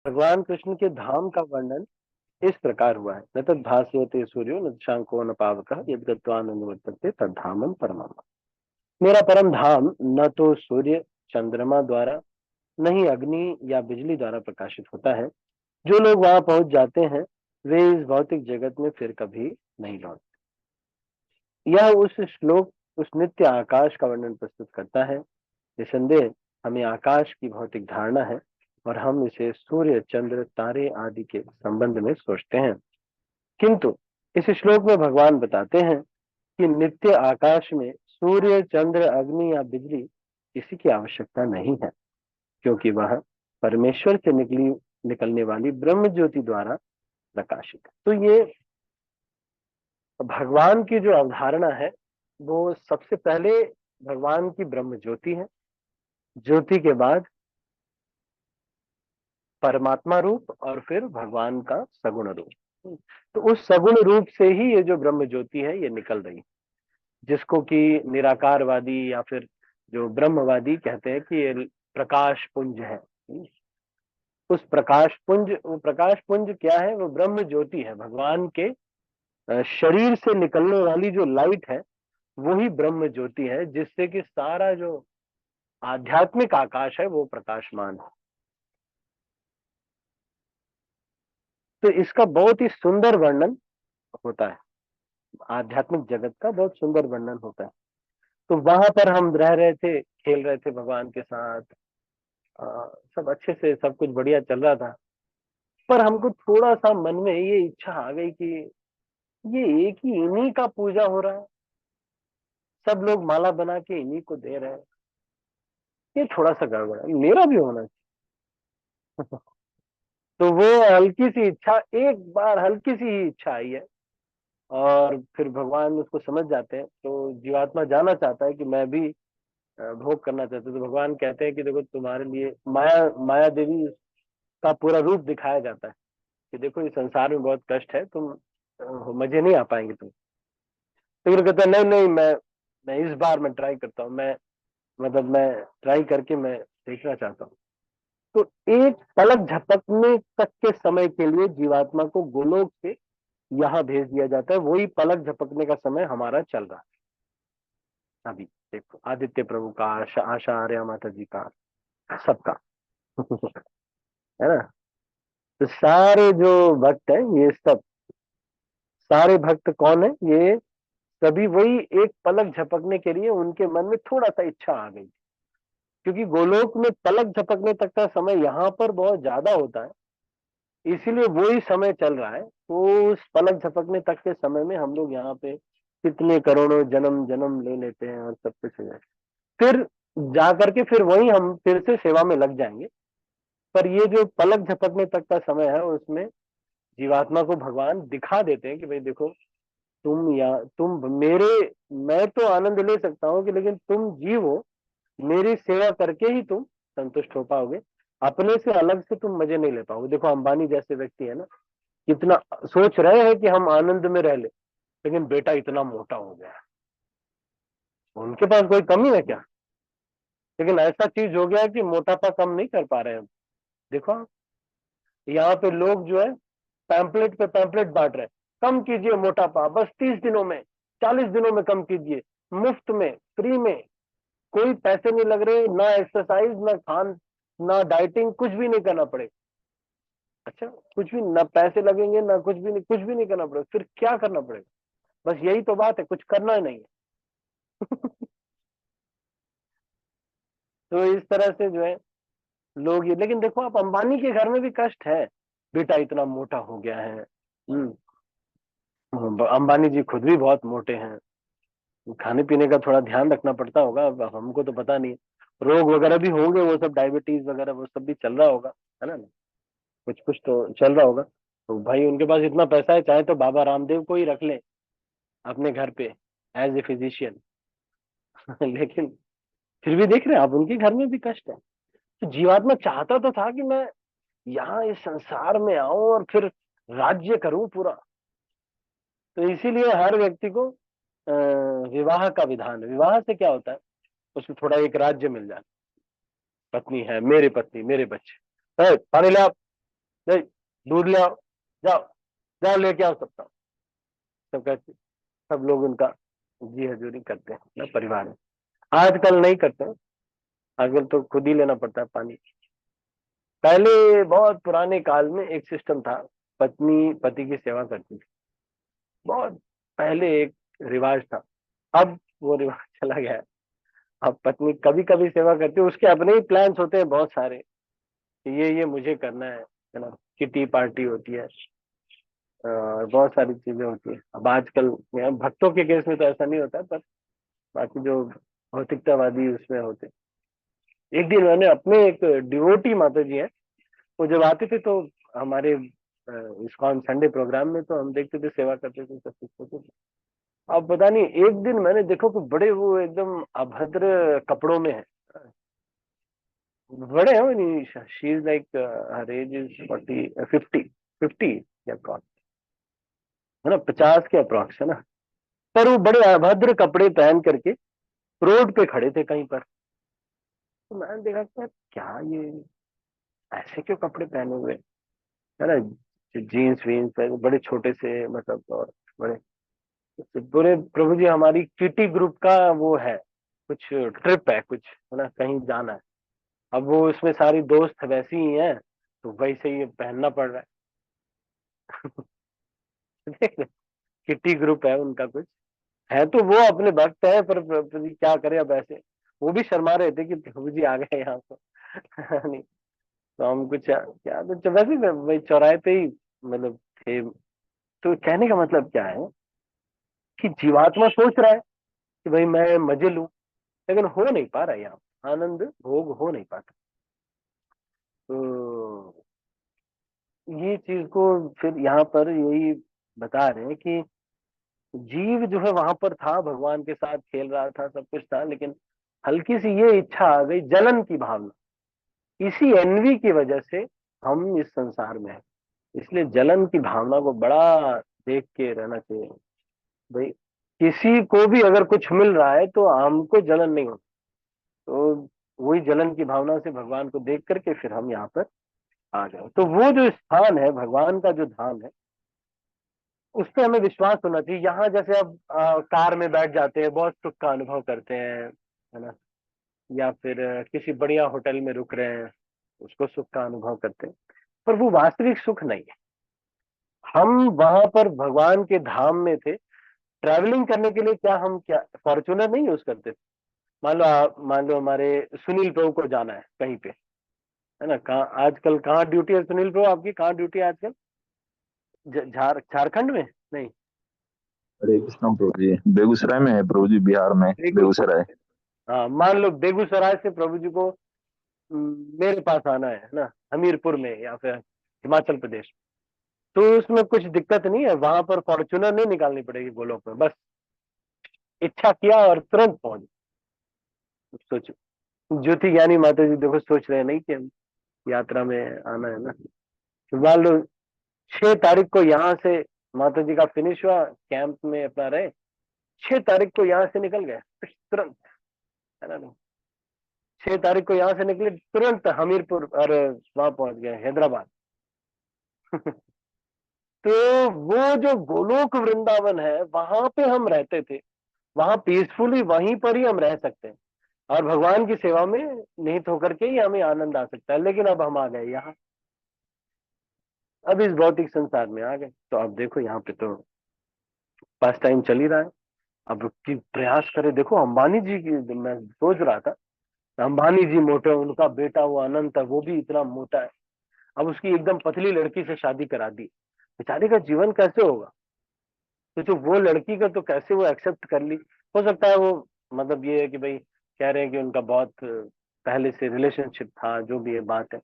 भगवान कृष्ण के धाम का वर्णन इस प्रकार हुआ है। न तद भास्वते सूर्यो न शंको न पावकः यद् गत्वा न निवर्तन्ते तद्धामं परमम्। मेरा परम धाम न तो सूर्य चंद्रमा द्वारा, न ही अग्नि या बिजली द्वारा प्रकाशित होता है। जो लोग वहां पहुंच जाते हैं वे इस भौतिक जगत में फिर कभी नहीं लौटते। यह उस श्लोक उस नित्य आकाश का वर्णन प्रस्तुत करता है। निसंदेह हमें आकाश की भौतिक धारणा है और हम इसे सूर्य चंद्र तारे आदि के संबंध में सोचते हैं। किंतु इस श्लोक में भगवान बताते हैं कि नित्य आकाश में सूर्य चंद्र अग्नि या बिजली किसी की आवश्यकता नहीं है, क्योंकि वह परमेश्वर से निकलने वाली ब्रह्म ज्योति द्वारा प्रकाशित है। तो ये भगवान की जो अवधारणा है वो सबसे पहले भगवान की ब्रह्म ज्योति है। ज्योति के बाद परमात्मा रूप और फिर भगवान का सगुण रूप। तो उस सगुण रूप से ही ये जो ब्रह्म ज्योति है ये निकल रही है, जिसको कि निराकारवादी या फिर जो ब्रह्मवादी कहते हैं कि ये प्रकाश पुंज है। उस प्रकाश पुंज, वो प्रकाश पुंज क्या है? वो ब्रह्म ज्योति है। भगवान के शरीर से निकलने वाली जो लाइट है वही ब्रह्म ज्योति है, जिससे कि सारा जो आध्यात्मिक आकाश है वो प्रकाशमान है। तो इसका बहुत ही सुंदर वर्णन होता है, आध्यात्मिक जगत का बहुत सुंदर वर्णन होता है। तो वहां पर हम रह रहे थे, खेल रहे थे भगवान के साथ, सब अच्छे से सब कुछ बढ़िया चल रहा था। पर हमको थोड़ा सा मन में ये इच्छा आ गई कि ये एक ही इन्हीं का पूजा हो रहा है, सब लोग माला बना के इन्हीं को दे रहे हैं, ये थोड़ा सा गड़बड़ है, मेरा भी होना चाहिए। तो वो हल्की सी इच्छा, एक बार हल्की सी ही इच्छा आई है, और फिर भगवान उसको समझ जाते हैं। तो जीवात्मा जाना चाहता है कि मैं भी भोग करना चाहते हैं। तो भगवान कहते हैं कि देखो, तुम्हारे लिए माया माया देवी का पूरा रूप दिखाया जाता है कि देखो इस संसार में बहुत कष्ट है, तुम मजे नहीं आ पाएंगे तुम। तो फिर कहता है नहीं नहीं, मैं इस बार मैं ट्राई करता हूँ, मैं मतलब मैं ट्राई करके मैं देखना चाहता हूँ। तो एक पलक झपकने तक के समय के लिए जीवात्मा को गोलोक से यहाँ भेज दिया जाता है। वही पलक झपकने का समय हमारा चल रहा है अभी। देखो आदित्य प्रभु का, आशा आशा आर्या माता जी का, सबका। है ना? तो सारे जो भक्त हैं ये सब, सारे भक्त कौन है? ये सभी वही एक पलक झपकने के लिए उनके मन में थोड़ा सा इच्छा आ गई, क्योंकि गोलोक में पलक झपकने तक का समय यहाँ पर बहुत ज्यादा होता है, इसीलिए वही समय चल रहा है। तो उस पलक झपकने तक के समय में हम लोग यहाँ पे कितने करोड़ों जन्म जन्म ले लेते हैं और सब कुछ हो जाए, फिर जा करके फिर वही हम फिर से सेवा में लग जाएंगे। पर ये जो पलक झपकने तक का समय है उसमें जीवात्मा को भगवान दिखा देते हैं कि भाई देखो, तुम या तुम मेरे, मैं तो आनंद ले सकता हूँ कि, लेकिन तुम जीव हो, मेरी सेवा करके ही तुम संतुष्ट हो पाओगे, अपने से अलग से तुम मजे नहीं ले पाओगे। देखो अंबानी जैसे व्यक्ति है ना, कितना सोच रहे हैं कि हम आनंद में रह ले, लेकिन बेटा इतना मोटा हो गया है, उनके पास कोई कमी है क्या? लेकिन ऐसा चीज हो गया है कि मोटापा कम नहीं कर पा रहे हैं। देखो यहाँ पे लोग जो है पैम्पलेट पे पैम्पलेट बांट रहे हैं, कम कीजिए मोटापा, बस 30 दिनों में, 40 दिनों में कम कीजिए, मुफ्त में, फ्री में, कोई पैसे नहीं लग रहे, ना एक्सरसाइज, ना खान, ना डाइटिंग, कुछ भी नहीं करना पड़ेगा। अच्छा, कुछ भी ना पैसे लगेंगे ना कुछ भी नहीं, कुछ भी नहीं करना पड़ेगा, फिर क्या करना पड़ेगा? बस यही तो बात है, कुछ करना ही नहीं है। तो इस तरह से जो है लोग ये, लेकिन देखो आप अंबानी के घर में भी कष्ट है, बेटा इतना मोटा हो गया है। अंबानी जी खुद भी बहुत मोटे हैं, खाने पीने का थोड़ा ध्यान रखना पड़ता होगा, अब हमको तो पता नहीं। रोग वगैरह भी होंगे, वो सब डायबिटीज वगैरह वो सब भी चल रहा होगा, है ना? कुछ कुछ तो चल रहा होगा। तो भाई उनके पास इतना पैसा है, चाहे तो बाबा रामदेव को ही रख ले अपने घर पे एज ए फिजिशियन। लेकिन फिर भी देख रहे हैं आप, उनके घर में भी कष्ट है। तो जीवात्मा चाहता तो था कि मैं यहाँ इस संसार में आऊं और फिर राज्य करूं पूरा। तो इसीलिए हर व्यक्ति को विवाह का विधान है। विवाह से क्या होता है? उसमें थोड़ा एक राज्य मिल जाता, पत्नी है, मेरे पत्नी मेरे बच्चे, पानी ला, नहीं, दूध ले आओ, जाओ, जाओ लेके आओ सबका। सब कहते, सब लोग उनका जी हजूरी करते हैं ना, परिवार में। आजकल नहीं करते हैं, आजकल तो खुद ही लेना पड़ता है पानी। पहले बहुत पुराने काल में एक सिस्टम था, पत्नी पति की सेवा करती थी, बहुत पहले एक रिवाज था। अब वो रिवाज चला गया है। अब पत्नी कभी कभी सेवा करती है, उसके अपने ही प्लान्स होते हैं बहुत सारे कि ये मुझे करना है ना। किटी पार्टी होती है, बहुत सारी चीजें होती है। अब आजकल भक्तों के केस में तो ऐसा नहीं होता, पर बाकी जो भौतिकतावादी उसमें होते। एक दिन मैंने अपने एक डिवोटी माता जी है, वो जब आते थे तो हमारे इस्कॉन संडे प्रोग्राम में तो हम देखते थे, सेवा करते थे, सब कुछ होते थे। अब पता नहीं एक दिन मैंने देखो कि बड़े वो एकदम अभद्र कपड़ों में है, बड़े हैं नहीं। She is like her age is 40 50 50 या अप्रॉक्स, है ना, 50 के अप्रॉक्स, है ना। पर वो बड़े अभद्र कपड़े पहन करके रोड पे खड़े थे कहीं पर। तो मैंने देखा कि क्या ये ऐसे क्यों कपड़े पहने हुए, है ना, जीन्स वीन्स बड़े छोटे से, मतलब, और बड़े पूरे। प्रभु जी हमारी किटी ग्रुप का वो है, कुछ ट्रिप है, कुछ है ना, कहीं जाना है। अब वो उसमें सारी दोस्त वैसी ही हैं, तो वैसे ही पहनना पड़ रहा है। देख रहे, किटी ग्रुप है उनका कुछ, है तो वो अपने भक्त है, पर प्रभु जी क्या करे अब ऐसे। वो भी शर्मा रहे थे कि प्रभु जी आ गए यहाँ तो। नहीं, तो हम कुछ क्या, तो वैसे वही चौराहे पे ही मतलब थे। तो कहने का मतलब क्या है कि जीवात्मा सोच रहा है कि भाई मैं मजे लूं, लेकिन हो नहीं पा रहा है यहाँ, आनंद भोग हो नहीं पाता। तो ये चीज को फिर यहाँ पर यही बता रहे हैं कि जीव जो है वहां पर था, भगवान के साथ खेल रहा था, सब कुछ था, लेकिन हल्की सी ये इच्छा आ गई, जलन की भावना। इसी एनवी की वजह से हम इस संसार में हैं। इसलिए जलन की भावना को बड़ा देख के रहना चाहिए भाई। किसी को भी अगर कुछ मिल रहा है तो हमको जलन नहीं होती। तो वही जलन की भावना से भगवान को देख करके फिर हम यहाँ पर आ गए। तो वो जो स्थान है, भगवान का जो धाम है, उस पर हमें विश्वास होना चाहिए। यहाँ जैसे अब कार में बैठ जाते हैं, बहुत सुख का अनुभव करते हैं, है ना, या फिर किसी बढ़िया होटल में रुक रहे हैं, उसको सुख का अनुभव करते हैं, पर वो वास्तविक सुख नहीं है। हम वहां पर भगवान के धाम में थे, ट्रैवलिंग करने के लिए क्या हम क्या फॉर्च्यूनर नहीं यूज करते? मान लो हमारे सुनील प्रभु को जाना है कहीं पे, है ना, कहाँ आजकल, कहाँ ड्यूटी है सुनील प्रभु आपकी, कहाँ ड्यूटी है आजकल? झारखंड में? नहीं, हरे कृष्णा प्रभु जी, बेगूसराय में है प्रभु जी, बिहार में बेगूसराय। बेगूसराय। हाँ, मान लो बेगूसराय से प्रभु जी को मेरे पास आना है ना, हमीरपुर में या फिर हिमाचल प्रदेश, तो उसमें कुछ दिक्कत नहीं है, वहां पर फॉर्च्यूनर नहीं निकालनी पड़ेगी गोलोक में, बस इच्छा किया और तुरंत पहुंच। सोचो, ज्योति ज्ञानी माता जी देखो सोच रहे हैं नहीं कि हम यात्रा में आना है ना। तो मान लो 6 तारीख को यहाँ से माता जी का फिनिश हुआ, कैंप में अपना रहे, 6 तारीख को यहाँ से निकल गए तुरंत, है ना। 6 तारीख को यहाँ से निकले, तुरंत हमीरपुर और वहां पहुंच गए हैदराबाद। तो वो जो गोलोक वृंदावन है, वहां पे हम रहते थे, वहां पीसफुली वहीं पर ही हम रह सकते हैं, और भगवान की सेवा में निहित होकर के ही हमें आनंद आ सकता है। लेकिन अब हम आ गए यहाँ, अब इस भौतिक संसार में आ गए, तो अब देखो यहाँ पे तो पास टाइम चल ही रहा है। अब की प्रयास करे, देखो अंबानी जी की मैं सोच रहा था, अंबानी जी मोटे, उनका बेटा वो अनंत है, वो भी इतना मोटा है। अब उसकी एकदम पतली लड़की से शादी करा दी, बेचारे का जीवन कैसे होगा? तो जो वो लड़की का तो कैसे वो एक्सेप्ट कर ली? हो सकता है वो, मतलब ये है कि भाई कह रहे हैं कि उनका बहुत पहले से रिलेशनशिप था, जो भी है बात है,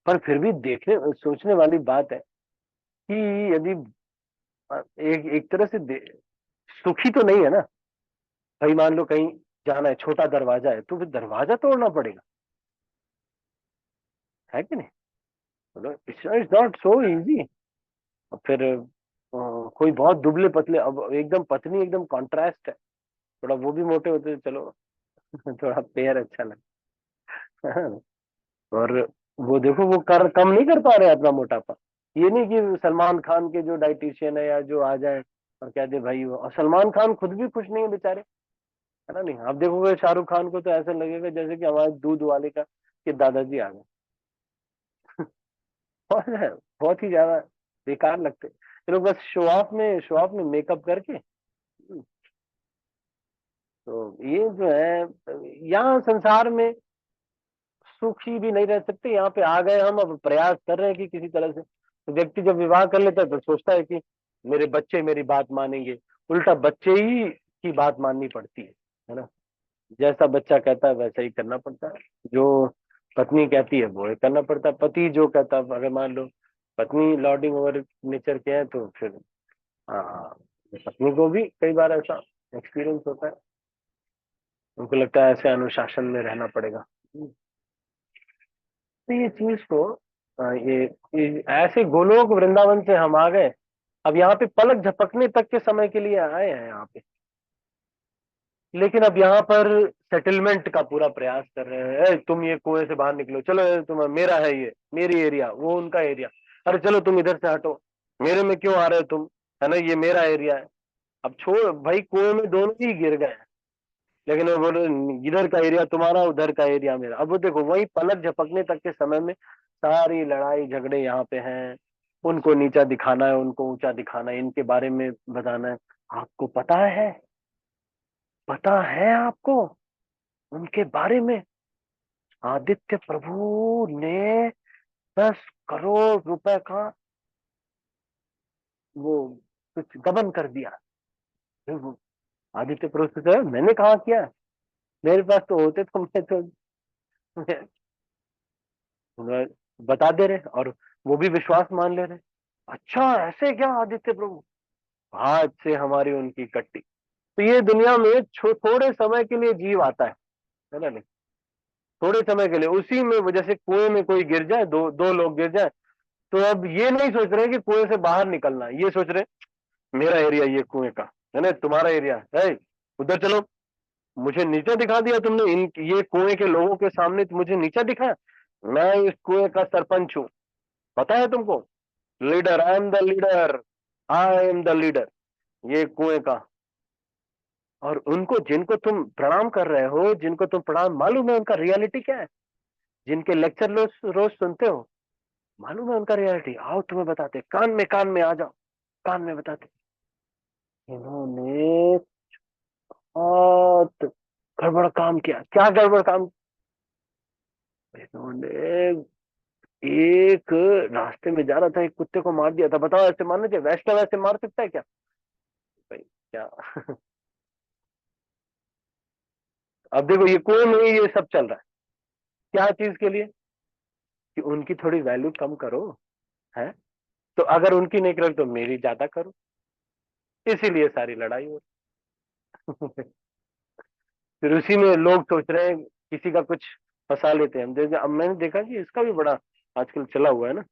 पर फिर भी देखने सोचने वाली बात है कि यदि एक एक तरह से सुखी तो नहीं है ना भाई। मान लो कहीं जाना है, छोटा दरवाजा है, तो फिर दरवाजा तोड़ना पड़ेगा, है कि नहीं? It's not so easy. फिर कोई बहुत दुबले पतले, अब एकदम पतली एकदम कॉन्ट्रास्ट है, थोड़ा वो भी मोटे होते तो चलो थोड़ा पेयर अच्छा लगता है। और वो देखो वो कर कम नहीं कर पा रहे अपना मोटापा। ये नहीं कि सलमान खान के जो डाइटिशियन है या जो आ जाए और कह दे भाई वो, और सलमान खान खुद भी खुश नहीं है बेचारे, है ना? नहीं, आप देखोगे शाहरुख खान को तो ऐसा लगेगा जैसे कि हमारे दूध वाले का के दादाजी आ गए। और बहुत ही ज्यादा बेकार लगते हैं। ये लोग बस शो ऑफ में मेकअप करके। तो ये जो है, यहाँ संसार में सुखी भी नहीं रह सकते, यहाँ पे आ गए हम, अब प्रयास कर रहे हैं कि किसी तरह से। तो व्यक्ति जब विवाह कर लेता है तो सोचता है कि मेरे बच्चे मेरी बात मानेंगे। उल्टा बच्चे ही की बात माननी पड़ती है ना? जैसा बच्चा कहता है वैसा ही करना पड़ता है। जो पत्नी कहती है वो ही करना पड़ता है। पति जो कहता है, अगर मान लो पत्नी लॉर्डिंग ओवर नेचर के हैं तो फिर हाँ, पत्नी को भी कई बार ऐसा एक्सपीरियंस होता है। उनको लगता है ऐसे अनुशासन में रहना पड़ेगा। तो ये चीज को ये ऐसे गोलोक वृंदावन से हम आ गए। अब यहाँ पे पलक झपकने तक के समय के लिए आए हैं यहाँ पे। लेकिन अब यहाँ पर सेटलमेंट का पूरा प्रयास कर रहे हैं। तुम ये कुएं से बाहर निकलो, चलो तुम, मेरा है ये, मेरी एरिया, वो उनका एरिया। अरे चलो तुम इधर से हटो, मेरे में क्यों आ रहे हो तुम, है ना? ये मेरा एरिया है। अब छोड़ भाई, कुएं में दोनों ही गिर गए हैं। लेकिन वो बोले इधर का एरिया तुम्हारा, उधर का एरिया मेरा। अब वो देखो वही पलक झपकने तक के समय में सारी लड़ाई झगड़े यहाँ पे हैं। उनको नीचा दिखाना है, उनको ऊंचा दिखाना है, इनके बारे में बताना है। आपको पता है आपको उनके बारे में? आदित्य प्रभु ने 10 करोड़ रुपए का वो कुछ गबन कर दिया। फिर वो आदित्य प्रभु से कहा, मैंने कहा किया? मेरे पास तो होते तो मैं तो मैं बता दे रहे, और वो भी विश्वास मान ले रहे। अच्छा ऐसे क्या आदित्य प्रभु? हाथ से हमारी उनकी कट्टी। तो ये दुनिया में थोड़े समय के लिए जीव आता है ना? नहीं, थोड़े समय के लिए उसी में जैसे कुएं में कोई गिर जाए, दो दो लोग गिर जाए, तो अब ये नहीं सोच रहे कि कुएं से बाहर निकलना है, ये सोच रहे मेरा एरिया ये कुएं का है ना, तुम्हारा एरिया है, उधर चलो। मुझे नीचा दिखा दिया तुमने, इन ये कुएं के लोगों के सामने मुझे नीचा दिखाया। मैं इस कुएं का सरपंच हूँ, पता है तुमको? Leader, I am the leader, I am the leader, ये कुएं का। और उनको जिनको तुम प्रणाम कर रहे हो, जिनको तुम प्रणाम, मालूम है उनका रियलिटी क्या है? जिनके लेक्चर रोज रोज सुनते हो, मालूम है उनका रियलिटी? आओ तुम्हें बताते, कान में आ जाओ, कान में बताते। इन्होंने बहुत गड़बड़ काम किया। क्या गड़बड़ काम? इन्होंने एक रास्ते में जा रहा था, एक कुत्ते को मार दिया था। बताओ ऐसे मारना चाहिए? वैष्णव ऐसे मार सकता है क्या भाई? क्या? अब देखो ये कुएं में ही ये सब चल रहा है। क्या चीज के लिए? कि उनकी थोड़ी वैल्यू कम करो, है? तो अगर उनकी नहीं करो तो मेरी ज्यादा करो, इसीलिए सारी लड़ाई हो रही। फिर उसी में लोग सोच रहे हैं किसी का कुछ फंसा लेते हैं। हम जैसे अब मैंने देखा कि इसका भी बड़ा आजकल चला हुआ है ना,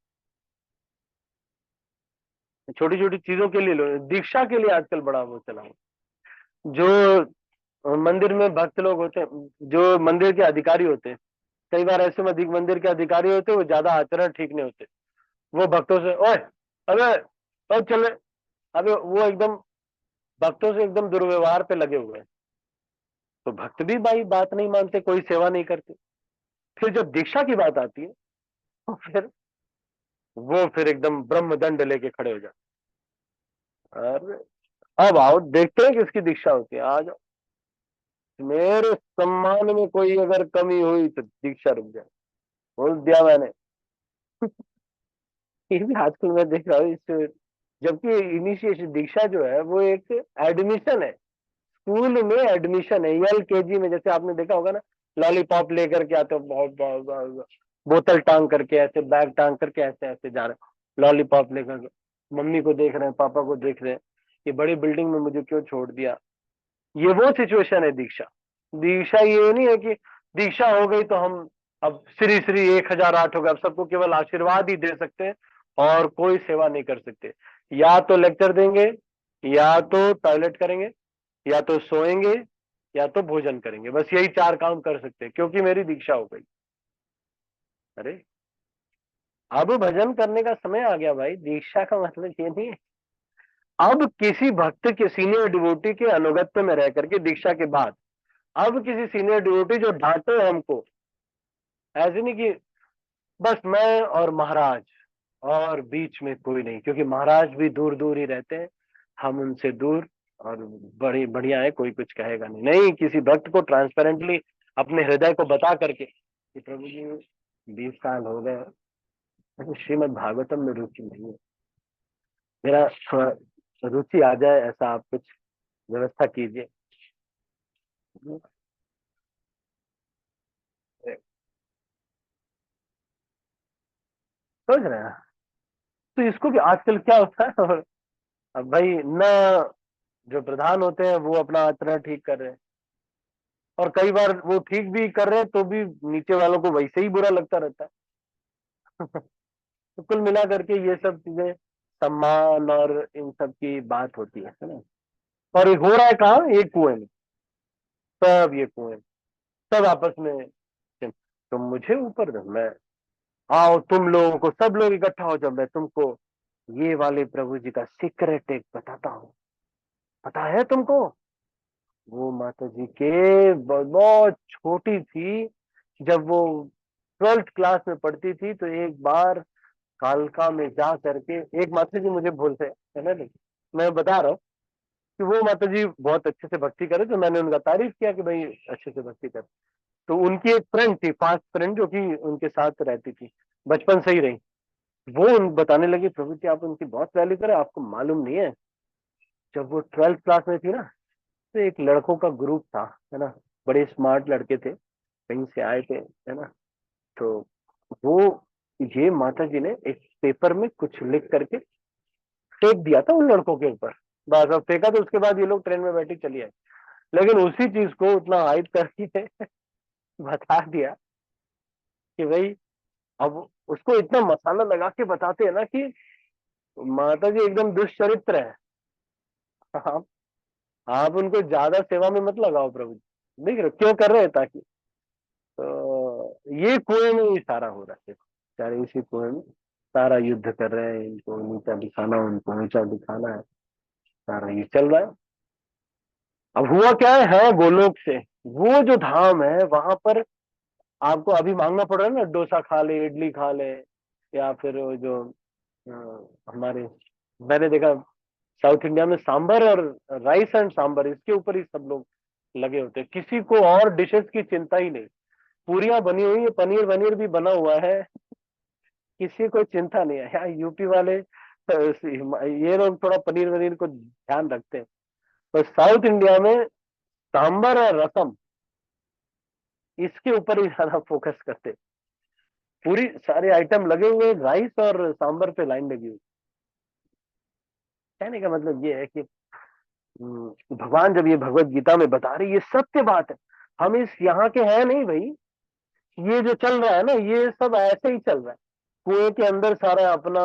छोटी छोटी चीजों के लिए दीक्षा के लिए आजकल बड़ा वो चला हुआ। जो मंदिर में भक्त लोग होते हैं, जो मंदिर के अधिकारी होते हैं, कई बार ऐसे मंदिर के अधिकारी होते हैं, वो ज्यादा आचरण ठीक नहीं होते। वो भक्तों से, ओए अबे अब चले, अबे वो एकदम भक्तों से एकदम दुर्व्यवहार पे लगे हुए हैं। तो भक्त भी भाई बात नहीं मानते, कोई सेवा नहीं करते। फिर जब दीक्षा की बात आती है तो फिर वो फिर एकदम ब्रह्म दंड लेके खड़े हो जाते हैं। अरे अब आओ देखते हैं किसकी दीक्षा होती है, आ जाओ। मेरे सम्मान में कोई अगर कमी हुई तो दीक्षा रुक जाए, बोल दिया मैंने। ये भी आजकल मैं देख रहा हूँ इस, जबकि इनिशिएशन दीक्षा जो है वो एक एडमिशन है, स्कूल में एडमिशन है। एलकेजी में जैसे आपने देखा होगा ना, लॉलीपॉप लेकर के आते हो, बोतल टांग करके ऐसे, बैग टांग करके ऐसे ऐसे जा रहे हो, लॉलीपॉप लेकर के। मम्मी को देख रहे हैं, पापा को देख रहे हैं, ये बड़ी बिल्डिंग में मुझे क्यों छोड़ दिया। ये वो सिचुएशन है दीक्षा। दीक्षा ये नहीं है कि दीक्षा हो गई तो हम अब श्री श्री 1008 हो गए, अब सबको केवल आशीर्वाद ही दे सकते हैं और कोई सेवा नहीं कर सकते। या तो लेक्चर देंगे, या तो टॉयलेट करेंगे, या तो सोएंगे, या तो भोजन करेंगे, बस यही 4 काम कर सकते हैं क्योंकि मेरी दीक्षा हो गई। अरे अब भजन करने का समय आ गया भाई। दीक्षा का मतलब ये नहीं है। अब किसी भक्त के सीनियर डिवोटी के अनुगत्य में रह करके दीक्षा के बाद अब किसी सीनियर डिवोटी जो डांटे हमको, ऐसे नहीं कि बस मैं और महाराज और बीच में कोई नहीं, क्योंकि महाराज भी दूर दूर ही रहते हैं, हम उनसे दूर, और बड़ी बढ़िया है, कोई कुछ कहेगा नहीं। नहीं, किसी भक्त को ट्रांसपेरेंटली अपने हृदय को बता करके कि प्रभु जी 20 साल हो गए, मुझे श्रीमद् भागवतम में रुचि नहीं है, मेरा थोड़ा रुचि आ जाए, ऐसा आप कुछ व्यवस्था कीजिए। समझ रहे हैं? तो इसको भी आजकल क्या होता है, और अब भाई न जो प्रधान होते हैं वो अपना आचरण ठीक कर रहे हैं, और कई बार वो ठीक भी कर रहे हैं तो भी नीचे वालों को वैसे ही बुरा लगता रहता है। तो कुल मिला करके ये सब चीजें सम्मान और इन सब की बात होती है ना। और ये हो रहा है कहाँ, एक कुएं में, सब ये कुएं, सब आपस में तुम मुझे ऊपर दो, मैं आओ तुम लोगों को, सब लोग इकट्ठा हो जाओ, मैं तुमको ये वाले प्रभु जी का सीक्रेट एक बताता हूँ, पता है तुमको? वो माता जी के बहुत छोटी थी, जब वो 12th क्लास में पढ़ती थी, तो एक बार कालका में जा करके एक माता जी मुझे बोलते हैं, है ना, नहीं मैं बता रहा हूँ कि वो माता जी बहुत अच्छे से भक्ति करे, तो मैंने उनका तारीफ किया कि भाई अच्छे से भक्ति कर। तो उनकी एक फ्रेंड थी, फास्ट फ्रेंड, जो कि उनके साथ रहती थी, बचपन से ही रही, वो उन बताने लगी, प्रभु जी आप उनकी बहुत वैल्यू करें, आपको मालूम नहीं है, जब वो 12th क्लास में थी ना, तो एक लड़कों का ग्रुप था, है ना, बड़े स्मार्ट लड़के थे, कहीं से आए थे, है ना, तो वो ये माता जी ने एक पेपर में कुछ लिख करके फेंक दिया था उन लड़कों के ऊपर। बस अब फेंका तो उसके बाद ये लोग ट्रेन में बैठे चली आए, लेकिन उसी चीज को उतना हाइप करके बता दिया कि भाई, अब उसको इतना मसाला लगा के बताते हैं ना कि माता जी एकदम दुष्चरित्र है। आप आप उनको ज्यादा सेवा में मत लगाओ, प्रभु जी देख रहे हो क्यों कर रहे हैं, ताकि तो ये कुएं में ही सारा हो रहा है, सारे इसी कुएं में सारा युद्ध कर रहे हैं, इनको नीचा दिखाना, उनको ऊंचा दिखाना है, सारा ये चल रहा है। अब हुआ क्या है गोलोक से, वो जो धाम है वहां पर आपको अभी मांगना पड़ रहा है ना, डोसा खा ले, इडली खा ले, या फिर वो जो हमारे, मैंने देखा साउथ इंडिया में सांबर और राइस एंड सांबर, इसके ऊपर ही सब लोग लगे होते हैं, किसी को और डिशेस की चिंता ही नहीं। पूरियां बनी हुई है, पनीर वनीर भी बना हुआ है, किसी को चिंता नहीं है। यहाँ यूपी वाले ये लोग थोड़ा पनीर वनीर को ध्यान रखते हैं, तो साउथ इंडिया में सांबर और रसम, इसके ऊपर ही ज्यादा फोकस करते हैं। पूरी सारे आइटम लगे हुए, राइस और सांबर पे लाइन लगी हुई। कहने का मतलब ये है कि भगवान जब ये भगवत गीता में बता रहे, ये सत्य बात है, हम इस यहाँ के हैं नहीं भाई। ये जो चल रहा है ना, ये सब ऐसे ही चल रहा है, कुएं के अंदर सारा अपना,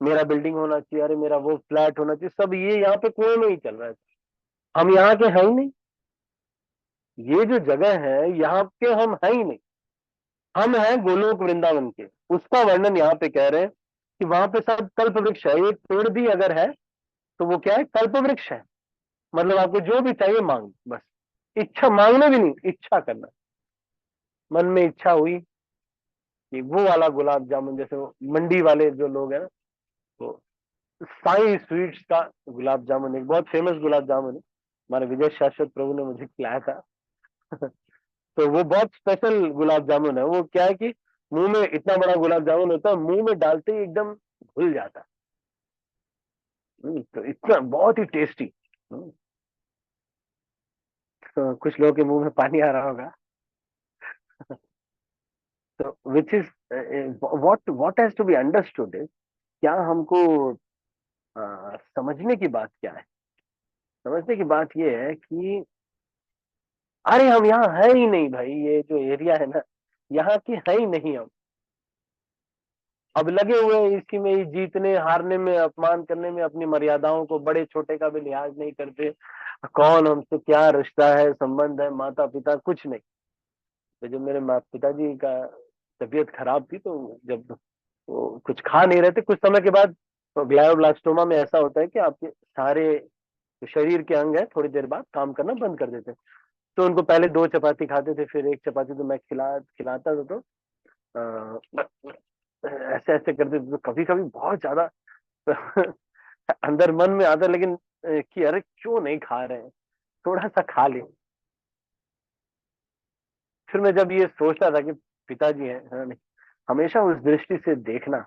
मेरा बिल्डिंग होना चाहिए, अरे मेरा वो फ्लैट होना चाहिए, सब ये यहाँ पे कुएं में ही चल रहा है। हम यहाँ के हैं ही नहीं, ये जो जगह है यहाँ के हम हैं ही नहीं, हम हैं गोलोक वृंदावन के। उसका वर्णन यहाँ पे कह रहे हैं कि वहां पे सब कल्प वृक्ष है, एक पेड़ भी अगर है तो वो क्या है, कल्प वृक्ष है। मतलब आपको जो भी चाहिए मांग, बस इच्छा, मांगना भी नहीं, इच्छा करना, मन में इच्छा हुई कि वो वाला गुलाब जामुन, जैसे वो मंडी वाले जो लोग हैं ना, तो साई स्वीट्स का गुलाब जामुन एक बहुत फेमस गुलाब जामुन है, हमारे विजय शाश्वत प्रभु ने मुझे खिलाया था। तो वो बहुत स्पेशल गुलाब जामुन है। वो क्या है कि मुंह में इतना बड़ा गुलाब जामुन होता है, मुंह में डालते ही एकदम घुल जाता है। तो इतना बहुत ही टेस्टी। तो कुछ लोगों के मुंह में पानी आ रहा होगा। तो which is what has to be understood is, क्या हमको समझने की बात क्या है? समझने की बात ये है कि अरे हम यहाँ है ही नहीं भाई, ये जो एरिया है ना, यहाँ के है ही नहीं हम। अब लगे हुए हैं इसी में ही, जीतने हारने में, अपमान करने में, अपनी मर्यादाओं को, बड़े छोटे का भी लिहाज नहीं करते, कौन हमसे क्या रिश्ता है, संबंध है, माता पिता कुछ नहीं। तो जब मेरे माता पिताजी का तबीयत खराब थी, तो जब वो कुछ खा नहीं रहे थे। कुछ समय के बाद तो ग्लायोब्लास्टोमा में ऐसा होता है कि आपके सारे जो शरीर के अंग है थोड़ी देर बाद काम करना बंद कर देते हैं। तो उनको पहले 2 चपाती खाते थे, फिर 1 चपाती तो मैं खिलाता था। तो ऐसे ऐसे करते थे, तो कभी कभी बहुत ज्यादा अंदर मन में आता, लेकिन कि अरे क्यों नहीं खा रहे हैं, थोड़ा सा खा ले। फिर मैं जब ये सोचता था कि पिताजी हैं, है नहीं, हमेशा उस दृष्टि से देखना।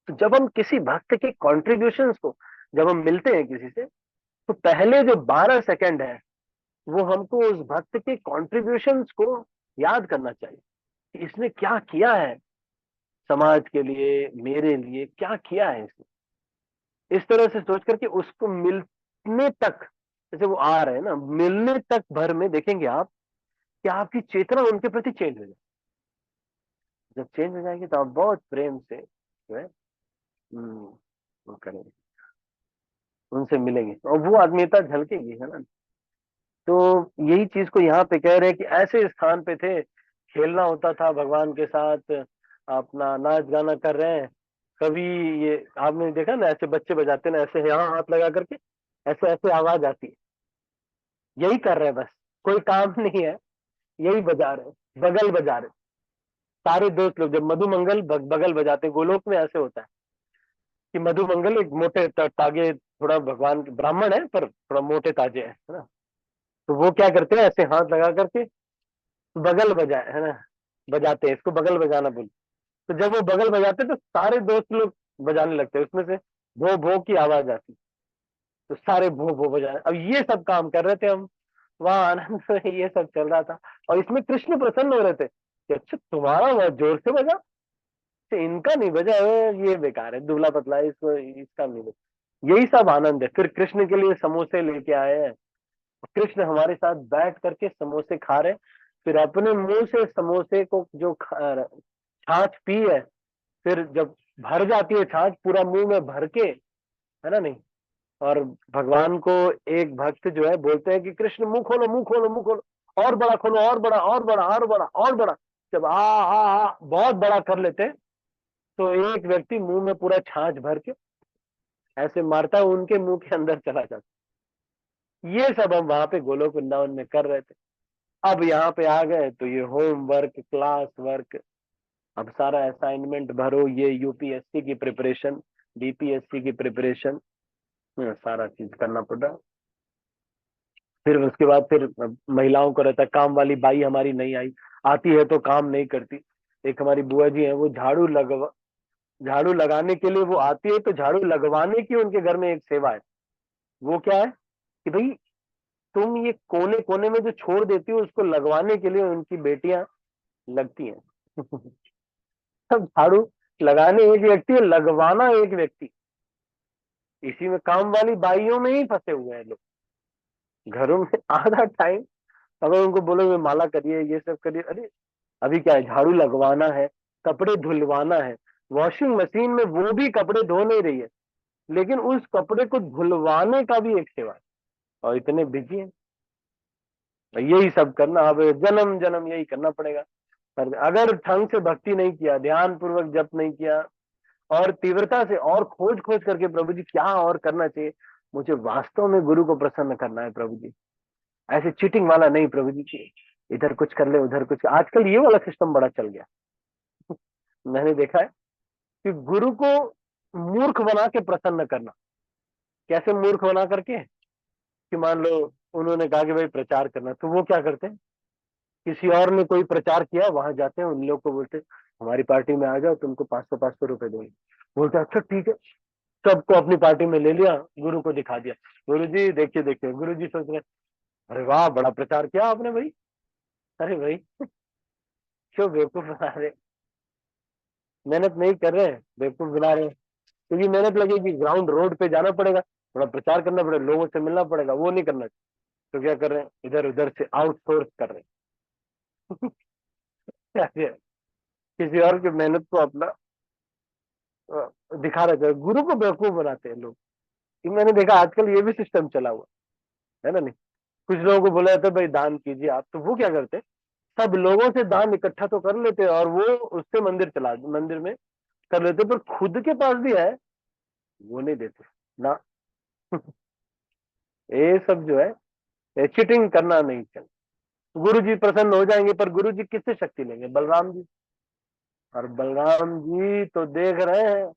तो जब हम किसी भक्त के कॉन्ट्रीब्यूशंस को, जब हम मिलते हैं किसी से, तो पहले जो 12 सेकंड है वो हमको उस भक्त के कॉन्ट्रीब्यूशंस को याद करना चाहिए कि इसने क्या किया है समाज के लिए, मेरे लिए क्या किया है इसने। इस तरह से सोच करके उसको मिलने तक, जैसे वो आ रहे हैं ना, मिलने तक भर में देखेंगे आप कि आपकी चेतना उनके प्रति चेंज हो जाए। जब चेंज हो जाएगी तो आप बहुत प्रेम से जो है वो करेंगे, उनसे मिलेंगे और वो आत्मीयता झलकेगी, है ना। तो यही चीज को यहाँ पे कह रहे हैं कि ऐसे स्थान पे थे, खेलना होता था भगवान के साथ, अपना नाच गाना कर रहे हैं। कभी ये आपने देखा ना, ऐसे बच्चे बजाते ना, ऐसे यहाँ हाथ लगा करके ऐसे ऐसे आवाज आती है, यही कर रहे हैं बस, कोई काम नहीं है, यही बजा रहे हैं, बगल बजा रहे हैं। सारे दोस्त लोग जब मधुमंगल बगल बजाते हैं, गोलोक में ऐसे होता है कि मधुमंगल एक मोटे तागे, थोड़ा भगवान ब्राह्मण है पर थोड़ा मोटे ताजे है ना। तो वो क्या करते हैं, ऐसे हाथ लगा करके बगल बजाए, है ना, बजाते हैं, इसको बगल बजाना बोल। तो जब वो बगल बजाते हैं तो सारे दोस्त लोग बजाने लगते हैं, उसमें से भो भो की आवाज आती, तो सारे भो भो बजाए। अब ये सब काम कर रहे थे हम, वहां आनंद में ये सब चल रहा था। और इसमें कृष्ण प्रसन्न हो रहे थे कि अच्छा तुम्हारा बहुत जोर से बजा, अच्छा, इनका नहीं बजा, ये बेकार है, दुबला पतला है, इसको इसका नहीं बजा। यही सब आनंद है। फिर कृष्ण के लिए समोसे लेके आए हैं, कृष्ण हमारे साथ बैठ करके समोसे खा रहे, फिर अपने मुंह से समोसे को जो छाछ पी है, फिर जब भर जाती है छाछ पूरा मुंह में भर के, है ना नहीं। और भगवान को एक भक्त जो है बोलते हैं कि कृष्ण मुंह खोलो, मुंह खोलो, मुंह खोलो, और बड़ा खोलो, और बड़ा, और बड़ा, और बड़ा, और बड़ा। जब आ बहुत बड़ा कर लेते हैं, तो एक व्यक्ति मुंह में पूरा छाछ भर के ऐसे मारता है, उनके मुंह के अंदर चला जाता है। ये सब हम वहां पे गोलोक वृंदावन में कर रहे थे। अब यहाँ पे आ गए तो ये होमवर्क, क्लास वर्क, अब सारा असाइनमेंट भरो, ये यूपीएससी की प्रिपरेशन, बीपीएससी की प्रिपरेशन, सारा चीज करना पड़ रहा है। फिर उसके बाद फिर महिलाओं को रहता है, काम वाली बाई हमारी नहीं आई, आती है तो काम नहीं करती। एक हमारी बुआ जी है, वो झाड़ू लगाने के लिए वो आती है, तो झाड़ू लगवाने की उनके घर में एक सेवा है। वो क्या है कि भाई तुम ये कोने कोने में जो छोड़ देती हो उसको लगवाने के लिए उनकी बेटियां लगती हैं। सब झाड़ू लगाने एक व्यक्ति है, लगवाना एक व्यक्ति, इसी में काम वाली बाइयों में ही फंसे हुए हैं लोग। घरों में आधा टाइम अगर उनको बोलोगे माला करिए, ये सब करिए, अरे अभी क्या है, झाड़ू लगवाना है, कपड़े धुलवाना है। वॉशिंग मशीन में वो भी कपड़े धो नहीं रही है, लेकिन उस कपड़े को धुलवाने का भी एक सेवा है, और इतने बिजी हैं। यही सब करना, अब जन्म जन्म यही करना पड़ेगा। पर अगर ढंग से भक्ति नहीं किया, ध्यान पूर्वक जप नहीं किया, और तीव्रता से और खोज खोज करके प्रभु जी क्या और करना चाहिए, मुझे वास्तव में गुरु को प्रसन्न करना है प्रभु जी, ऐसे चीटिंग वाला नहीं प्रभु जी की, इधर कुछ कर ले उधर कुछ। आजकल ये वाला सिस्टम बड़ा चल गया, मैंने देखा है कि गुरु को मूर्ख बना के प्रसन्न करना। कैसे मूर्ख बना करके कि मान लो उन्होंने कहा कि भाई प्रचार करना, तो वो क्या करते हैं, किसी और ने कोई प्रचार किया, वहां जाते हैं, उन लोग को बोलते हैं हमारी पार्टी में आ जाओ, तुमको 500 रुपए देंगे। बोलते हैं अच्छा ठीक है, सबको अपनी पार्टी में ले लिया, गुरु को दिखा दिया, गुरु जी देखिए देखिए। गुरु जी सोच रहे हैं, अरे वाह बड़ा प्रचार किया आपने भाई। अरे भाई क्यों बेवकूफ बना रहे, मेहनत नहीं कर रहे हैं, बेवकूफ बना रहे हैं। क्योंकि मेहनत लगेगी, ग्राउंड रोड पे जाना पड़ेगा, थोड़ा प्रचार करना पड़ेगा, लोगों से मिलना पड़ेगा, वो नहीं करना। तो क्या कर रहे हैं, इधर उधर से आउटसोर्स कर रहे हैं। किसी और की मेहनत को अपना दिखा रहे थे, गुरु को बेवकूफ बनाते हैं लोग। ये मैंने देखा आजकल ये भी सिस्टम चला हुआ है ना नहीं। कुछ लोगों को बोला जाता है भाई दान कीजिए आप, तो वो क्या करते हैं, सब लोगों से दान इकट्ठा तो कर लेते और वो उससे मंदिर में कर लेते, पर खुद के पास भी है वो नहीं देते ना। ये सब जो है चीटिंग करना नहीं चाहिए। गुरु जी प्रसन्न हो जाएंगे, पर गुरु जी किससे शक्ति लेंगे? बलराम जी। और बलराम जी तो देख रहे हैं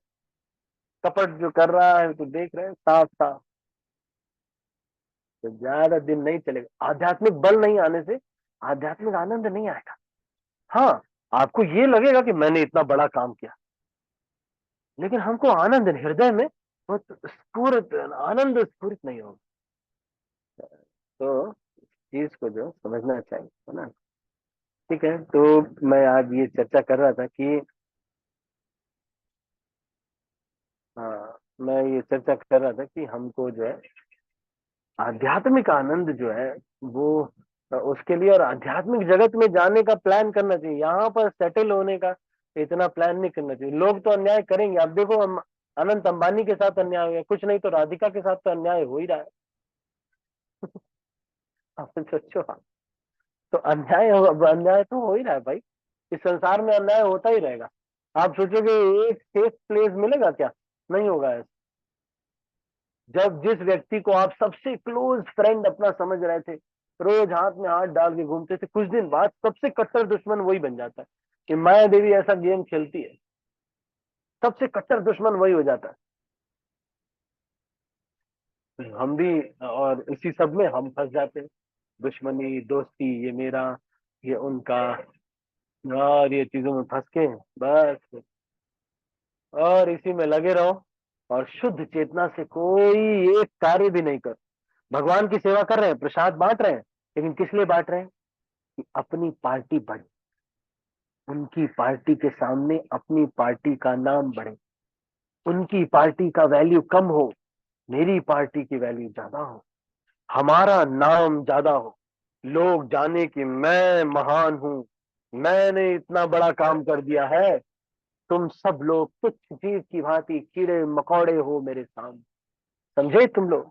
कपट जो कर रहा है, तो देख रहे हैं साफ साफ। तो ज्यादा दिन नहीं चलेगा, आध्यात्मिक बल नहीं आने से आध्यात्मिक आनंद नहीं आएगा। हाँ, आपको ये लगेगा कि मैंने इतना बड़ा काम किया, लेकिन हमको आनंद हृदय में वो स्फूर्त आनंद स्फूर्त नहीं होगा। तो चीज को जो समझना चाहिए, है ना। ठीक है, तो मैं आज ये चर्चा कर रहा था कि हाँ, मैं ये चर्चा कर रहा था कि हमको जो है आध्यात्मिक आनंद जो है वो उसके लिए और आध्यात्मिक जगत में जाने का प्लान करना चाहिए। यहाँ पर सेटल होने का इतना प्लान नहीं करना चाहिए। लोग तो अन्याय करेंगे। अब देखो, हम अनंत अंबानी के साथ अन्याय हुआ, कुछ नहीं तो राधिका के साथ तो अन्याय हो ही रहा है। आप सोचो, हाँ, तो अन्याय तो हो ही रहा है भाई। इस संसार में अन्याय होता ही रहेगा। आप सोचोगे एक सेफ प्लेस मिलेगा क्या? नहीं होगा ऐसा। जब जिस व्यक्ति को आप सबसे क्लोज फ्रेंड अपना समझ रहे थे, रोज हाथ में हाथ डाल के घूमते थे, कुछ दिन बाद सबसे कट्टर दुश्मन वही बन जाता है। कि माया देवी ऐसा गेम खेलती है, सबसे कट्टर दुश्मन वही हो जाता है। हम भी और इसी सब में हम फंस जाते हैं। दुश्मनी, दोस्ती, ये मेरा, ये उनका, और ये चीजों में फंस के बस और इसी में लगे रहो। और शुद्ध चेतना से कोई एक कार्य भी नहीं कर। भगवान की सेवा कर रहे हैं, प्रसाद बांट रहे हैं, लेकिन किस लिए बांट रहे हैं? कि अपनी पार्टी बढ़े, उनकी पार्टी के सामने अपनी पार्टी का नाम बढ़े, उनकी पार्टी का वैल्यू कम हो, मेरी पार्टी की वैल्यू ज्यादा हो, हमारा नाम ज्यादा हो, लोग जाने कि मैं महान हूं, मैंने इतना बड़ा काम कर दिया है, तुम सब लोग तुच्छ जीव की भांति कीड़े मकोड़े हो मेरे सामने। समझे तुम लोग?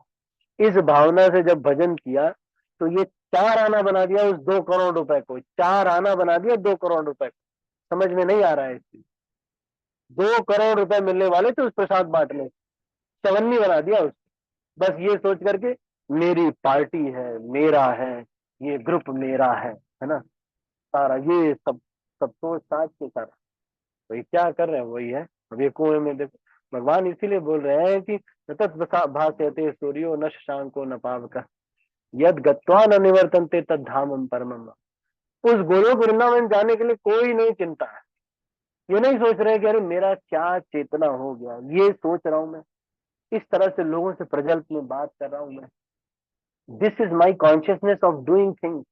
इस भावना से जब भजन किया, तो ये 4 आना बना दिया उस 2 करोड़ रुपए को, 4 आना बना दिया 2 करोड़ रुपए को। समझ में नहीं आ रहा है इस चीज। 2 करोड़ रुपए मिलने वाले थे उस प्रसाद बांटने, चवन्नी बना दिया उसको। बस ये सोच करके मेरी पार्टी है, मेरा है, ये ग्रुप मेरा है ना। सारा ये सब सोच साज के सारा वही क्या कर रहे हैं, वही है। अब ये कुएं में देखो, भगवान इसीलिए बोल रहे हैं कि तत् भास्यते सूर्यो न शशांको न पावक, यद गत्वा न निवर्तन्ते तद धामम परमम। उस गोलोक वृंदावन जाने के लिए कोई नहीं चिंता है। ये नहीं सोच रहे कि अरे मेरा क्या चेतना हो गया, ये सोच रहा हूं मैं। इस तरह से लोगों से प्रजल्प में बात कर रहा हूं मैं। This is my consciousness of doing things.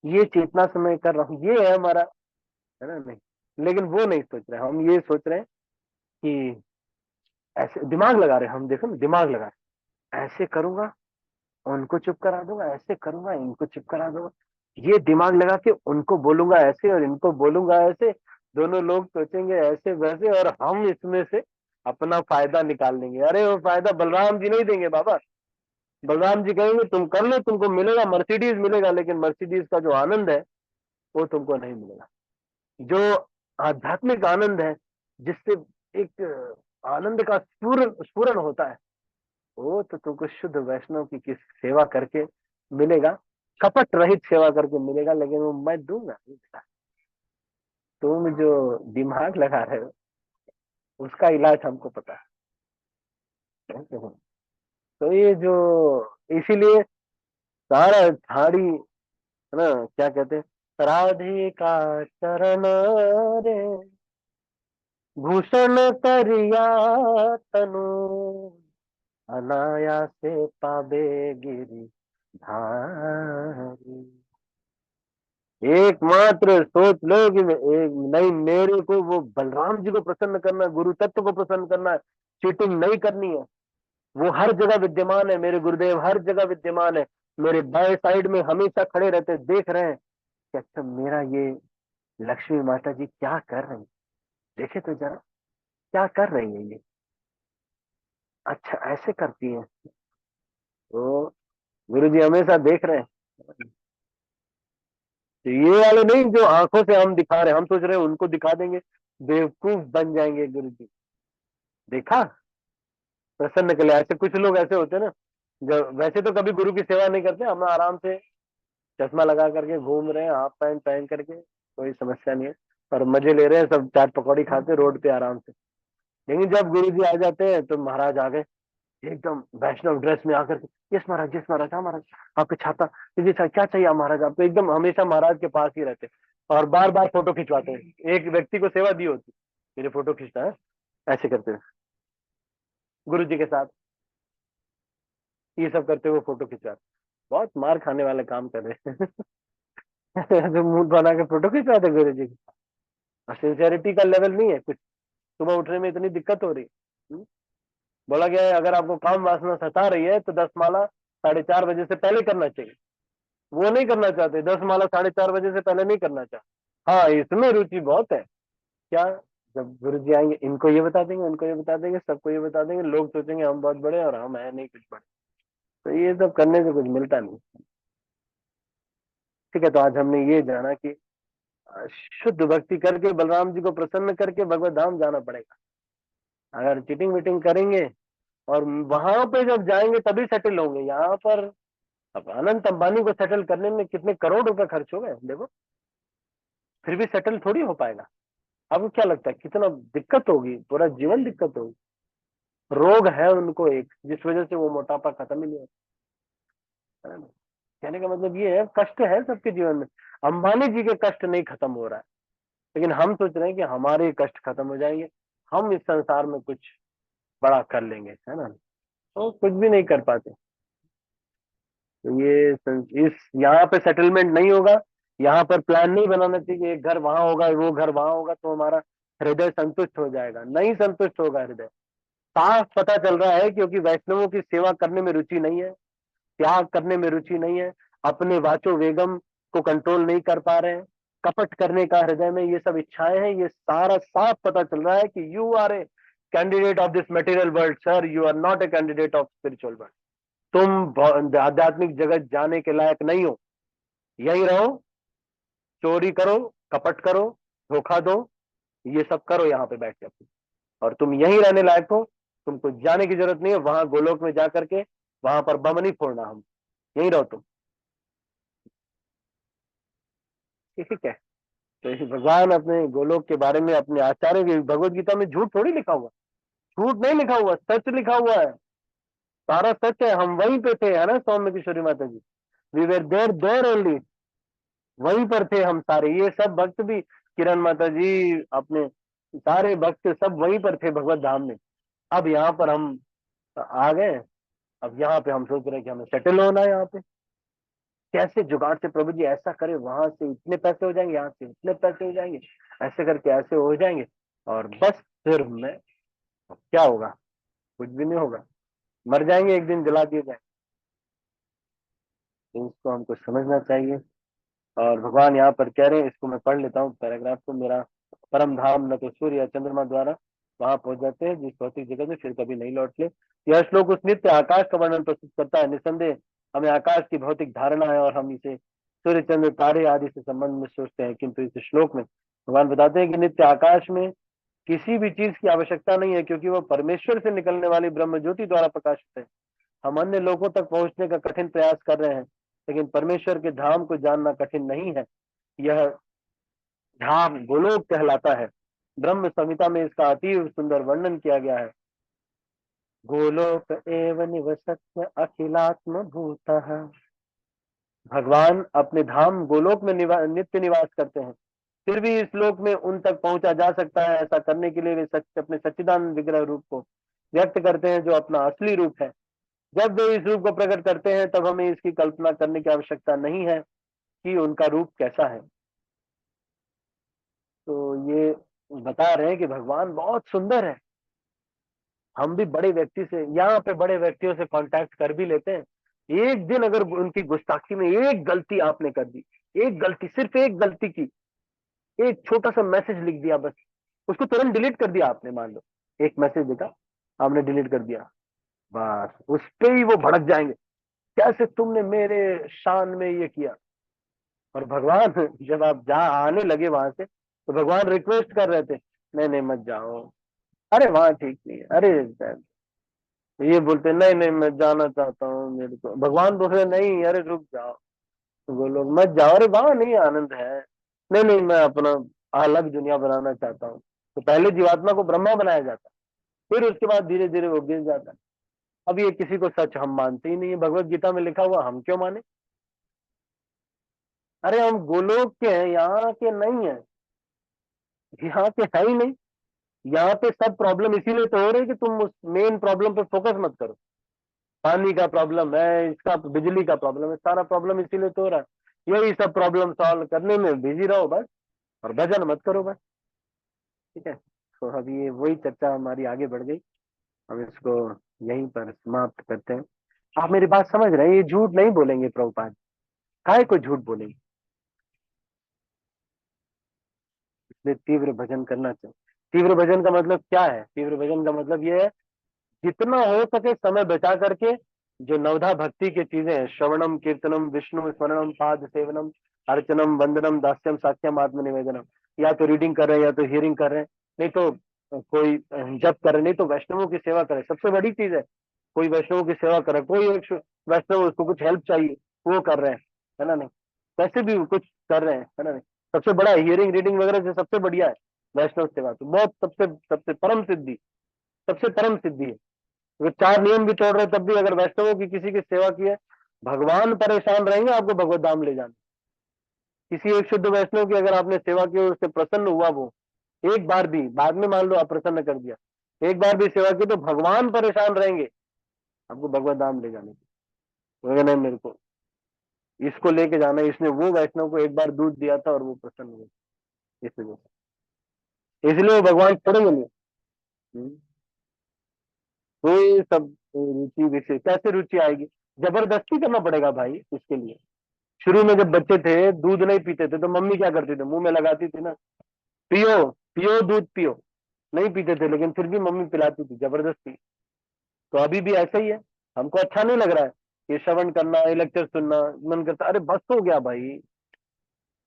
ये चेतना से मैं कर रहा हूँ, ये है हमारा, है ना। नहीं, लेकिन वो नहीं सोच रहे, हम ये सोच रहे हैं कि ऐसे दिमाग लगा रहे हैं। हम देखो ना, दिमाग लगा रहे, ऐसे करूंगा उनको चुप करा दूंगा, ऐसे करूंगा इनको चुप करा दूंगा। ये दिमाग लगा के उनको बोलूंगा ऐसे और इनको बोलूंगा ऐसे, दोनों लोग सोचेंगे ऐसे वैसे, और हम इसमें से अपना फायदा निकाल लेंगे। अरे वो फायदा बलराम जी नहीं देंगे बाबा। बलराम जी कहेंगे तुम कर लो, तुमको मिलेगा मर्सिडीज मिलेगा, लेकिन मर्सिडीज का जो आनंद है वो तुमको नहीं मिलेगा। जो आध्यात्मिक आनंद है, जिससे एक आनंद का स्फुरन स्फुरन होता है, वो तो तुमको शुद्ध वैष्णव की किस सेवा करके मिलेगा, कपट रहित सेवा करके मिलेगा। लेकिन वो मैं दूंगा नहीं बेटा। तुम जो दिमाग लगा रहे हो उसका इलाज हमको पता है। तो ये जो इसीलिए सारा झाड़ी, है ना, क्या कहते हैं, राधे का चरण रे भूषण करिया तनु, अनायासे पावे गिरि धारी। एकमात्र सोच लो कि एक नहीं, मेरे को वो बलराम जी को प्रसन्न करना, गुरु तत्व को प्रसन्न करना है, चीटिंग नहीं करनी है। वो हर जगह विद्यमान है, मेरे गुरुदेव हर जगह विद्यमान है, मेरे बाएं साइड में हमेशा खड़े रहते, देख रहे हैं कि अच्छा मेरा ये लक्ष्मी माता जी क्या कर रही है, देखे तो जरा क्या कर रही है ये। अच्छा ऐसे करती है, तो गुरु जी हमेशा देख रहे हैं। तो ये वाले नहीं जो आंखों से हम दिखा रहे हैं, हम सोच रहे हैं उनको दिखा देंगे, बेवकूफ बन जाएंगे गुरु जी। देखा, प्रसन्न के लिए ऐसे कुछ लोग ऐसे होते हैं ना, जो वैसे तो कभी गुरु की सेवा नहीं करते, हम आराम से चश्मा लगा करके घूम रहे हैं, हाफ पैंट पहन करके, कोई समस्या नहीं है, और मजे ले रहे हैं, सब चाट पकौड़ी खाते रोड पे आराम से। लेकिन जब गुरु जी आ जाते हैं तो महाराज आ गए एकदम वैष्णव ड्रेस में आकर के, यस महाराज, यस महाराज, हाँ महाराज, आपकी छाता, जी सर क्या चाहिए आप महाराज आपको, एकदम हमेशा महाराज के पास ही रहते हैं, और बार बार फोटो खिंचवाते हैं। एक व्यक्ति को सेवा दी होती, मेरे फोटो खींचना है, ऐसे करते हैं गुरु जी के साथ, ये सब करते हुए फोटो खिंचवाते। बहुत मार खाने वाले काम कर रहे हैं। जो मुंह बना के फोटो खिंचवाते गुरु जी की, और सिंसियरिटी का लेवल नहीं है कुछ। सुबह उठने में इतनी दिक्कत हो रही है। बोला गया है अगर आपको काम वासना सता रही है तो 10 माला 4:30 बजे से पहले करना चाहिए। वो नहीं करना चाहते, 10 माला 4:30 बजे से पहले नहीं करना चाहते। हाँ, इसमें रुचि बहुत है। क्या, जब गुरु जी आएंगे इनको ये बता देंगे, उनको ये बता देंगे, सबको ये बता देंगे, लोग सोचेंगे हम बहुत बड़े और हम है नहीं कुछ बड़े। तो ये सब करने से कुछ मिलता नहीं। ठीक है, तो आज हमने ये जाना कि शुद्ध भक्ति करके बलराम जी को प्रसन्न करके भगवत धाम जाना पड़ेगा। अगर चीटिंग वीटिंग करेंगे और वहां पे जब जाएंगे तभी सेटल होंगे। यहाँ पर अब अनंत अंबानी को सेटल करने में कितने करोड़ रुपए खर्च हो गए देखो, फिर भी सेटल थोड़ी हो पाएगा। आपको क्या लगता है कितना दिक्कत होगी, पूरा जीवन दिक्कत होगी। रोग है उनको एक, जिस वजह से वो मोटापा खत्म ही नहीं होता है ना। कहने का मतलब ये है, कष्ट है सबके जीवन में। अंबानी जी के कष्ट नहीं खत्म हो रहा है, लेकिन हम सोच रहे हैं कि हमारे कष्ट खत्म हो जाएंगे, हम इस संसार में कुछ बड़ा कर लेंगे, है ना। तो कुछ भी नहीं कर पाते। तो इस यहाँ पे सेटलमेंट नहीं होगा। यहाँ पर प्लान नहीं बनाना चाहिए कि एक घर वहां होगा वो घर वहां होगा तो हमारा हृदय संतुष्ट हो जाएगा। नहीं संतुष्ट होगा हृदय। साफ पता चल रहा है, क्योंकि वैष्णवों की सेवा करने में रुचि नहीं है, त्याग करने में रुचि नहीं है, अपने वाचो वेगम को कंट्रोल नहीं कर पा रहे हैं, कपट करने का हृदय में ये सब इच्छाएं हैं। ये सारा साफ पता चल रहा है कि you are a candidate of this material world sir, you are not a candidate of spiritual world. तुम आध्यात्मिक जगत जाने के लायक नहीं हो। यही रहो, चोरी करो, कपट करो, धोखा दो, ये सब करो यहाँ पे बैठ के, और तुम यहीं रहने लायक हो। तुमको जाने की जरूरत नहीं है वहां गोलोक में जा करके, वहां पर बम नहीं फोड़ना, हम यहीं रहो तुम। ठीक है, तो इस भगवान अपने गोलोक के बारे में अपने आचार्य की भगवत गीता में झूठ थोड़ी लिखा हुआ, झूठ नहीं लिखा हुआ, सच लिखा हुआ है। सारा सच है, हम वहीं पे थे, है ना सौम्य किशोरी माता ji. We were there there only, वहीं पर थे हम सारे। ये सब भक्त भी, किरण माता जी, अपने सारे भक्त सब वहीं पर थे भगवत धाम में। अब यहाँ पर हम आ गए। अब यहाँ पे हम सोच रहे हैं कि हमें सेटल होना है यहाँ पे। कैसे जुगाड़ से प्रभु जी ऐसा करे, वहां से इतने पैसे हो जाएंगे, यहाँ से इतने पैसे हो जाएंगे, ऐसे करके ऐसे हो जाएंगे, और बस फिर मैं, क्या होगा, कुछ भी नहीं होगा, मर जाएंगे एक दिन, जला दिए जाएंगे। तो इसको हमको समझना चाहिए। और भगवान यहाँ पर कह रहे हैं, इसको मैं पढ़ लेता हूँ पैराग्राफ को। मेरा परम धाम न तो सूर्य या चंद्रमा द्वारा वहां पहुंच जाते हैं जिस भौतिक जगत में फिर कभी नहीं लौटते। यह श्लोक उस नित्य आकाश का वर्णन प्रस्तुत करता है। निसंदेह हमें आकाश की भौतिक धारणा है और हम इसे सूर्य चंद्र तारे आदि से संबंध में सोचते हैं, किंतु इस श्लोक में भगवान बताते हैं कि नित्य आकाश में किसी भी चीज की आवश्यकता नहीं है, क्योंकि वह परमेश्वर से निकलने वाली ब्रह्म ज्योति द्वारा प्रकाशित है। हम अन्य लोगों तक पहुंचने का कठिन प्रयास कर रहे हैं, लेकिन परमेश्वर के धाम को जानना कठिन नहीं है। यह धाम गोलोक कहलाता है। ब्रह्म संहिता में इसका अतीव सुंदर वर्णन किया गया है। गोलोक एव निवसत्य अखिलात्म भूतः। भगवान अपने धाम गोलोक में नित्य निवास करते हैं, फिर भी इस लोक में उन तक पहुंचा जा सकता है। ऐसा करने के लिए वे अपने सच्चिदानंद विग्रह रूप को व्यक्त करते हैं, जो अपना असली रूप है। जब वे इस रूप को प्रकट करते हैं तब हमें इसकी कल्पना करने की आवश्यकता नहीं है कि उनका रूप कैसा है। तो ये बता रहे हैं कि भगवान बहुत सुंदर है। हम भी बड़े व्यक्ति से, यहाँ पे बड़े व्यक्तियों से कांटेक्ट कर भी लेते हैं। एक दिन अगर उनकी गुस्ताखी में एक गलती आपने कर दी, एक गलती, सिर्फ एक गलती की, एक छोटा सा मैसेज लिख दिया बस, उसको तुरंत डिलीट कर दिया आपने, मान लो एक मैसेज देखा, आपने डिलीट कर दिया, बस उस पे ही वो भड़क जाएंगे, कैसे तुमने मेरे शान में ये किया। और भगवान जब आप जहाँ आने लगे वहां से, तो भगवान रिक्वेस्ट कर रहे थे, नहीं नहीं मत जाओ, अरे वहां ठीक नहीं है, अरे ये बोलते नहीं नहीं मैं जाना चाहता हूँ, मेरे को भगवान बोल रहे नहीं अरे रुक जाओ, तो वो लोग मत जाओ, अरे वहां नहीं आनंद है, नहीं नहीं मैं अपना अलग दुनिया बनाना चाहता हूँ। तो पहले जीवात्मा को ब्रह्मा बनाया जाता है, फिर उसके बाद धीरे धीरे वो गिर जाता है। अब ये किसी को सच हम मानते ही नहीं है, भगवत गीता में लिखा हुआ हम क्यों माने? अरे हम गोलोक के हैं, यहाँ के नहीं है, यहाँ के है ही नहीं। यहाँ पे सब प्रॉब्लम इसीलिए तो हो रही है कि तुम उस मेन प्रॉब्लम पे फोकस मत करो। पानी का प्रॉब्लम है, इसका बिजली का प्रॉब्लम है, सारा प्रॉब्लम इसीलिए तो हो रहा है। यही सब प्रॉब्लम सॉल्व करने में बिजी रहो बस, और भजन मत करो बस। ठीक है, तो अभी ये वही चर्चा हमारी आगे बढ़ गई, हम इसको यहीं पर समाप्त करते हैं। आप मेरी बात समझ रहे हैं? ये झूठ नहीं बोलेंगे प्रभुपाद, काहे को झूठ बोलेंगे? इसलिए तीव्र भजन करना चाहिए। तीव्र भजन का मतलब क्या है? तीव्र भजन का मतलब ये है, जितना हो सके समय बचा करके जो नवधा भक्ति की चीजें हैं, श्रवणम कीर्तनम विष्णु स्मरणम पाद सेवनम अर्चनम वंदनम दास्यम साक्ष्यम आत्मनिवेदनम, या तो रीडिंग कर रहे हैं या तो हियरिंग कर रहे हैं, नहीं तो कोई जप कर रहे हैं, नहीं तो वैष्णवों की सेवा करें, सबसे बड़ी चीज है। कोई वैष्णवों की सेवा करे, कोई एक वैष्णव उसको कुछ हेल्प चाहिए, वो कर रहे हैं, है ना नहीं? वैसे भी कुछ कर रहे हैं, है ना नहीं? सबसे बड़ा हियरिंग रीडिंग वगैरह से सबसे बढ़िया है वैष्णव सेवा, तो बहुत सबसे सबसे परम सिद्धि, सबसे परम सिद्धि है। अगर चार नियम भी तोड़ रहे तब भी अगर वैष्णवों की किसी की सेवा की है, भगवान परेशान रहेंगे आपको भगवत धाम ले जाने। किसी एक शुद्ध वैष्णव की अगर आपने सेवा की और उससे प्रसन्न हुआ वो, एक बार भी, बाद में मान लो आप प्रसन्न कर दिया, एक बार भी सेवा की, तो भगवान परेशान रहेंगे आपको भगवत धाम ले जाने की। तो नहीं मेरे को इसको लेके जाना है, इसने वो वैष्णव को एक बार दूध दिया था और वो प्रसन्न हुए, इस वजह से, इसलिए वो भगवान छोड़ेंगे नहीं। हम्म। तो ये सब रुचि विषय कैसे रुचि आएगी? जबरदस्ती करना पड़ेगा भाई इसके लिए। शुरू में जब बच्चे थे दूध नहीं पीते थे तो मम्मी क्या करती थी, मुंह में लगाती थी ना, पियो पियो दूध पियो, नहीं पीते थे लेकिन फिर भी मम्मी पिलाती थी जबरदस्ती। तो अभी भी ऐसा ही है, हमको अच्छा नहीं लग रहा है ये श्रवण करना, ये लेक्चर सुनना, मन करता अरे बस हो गया भाई,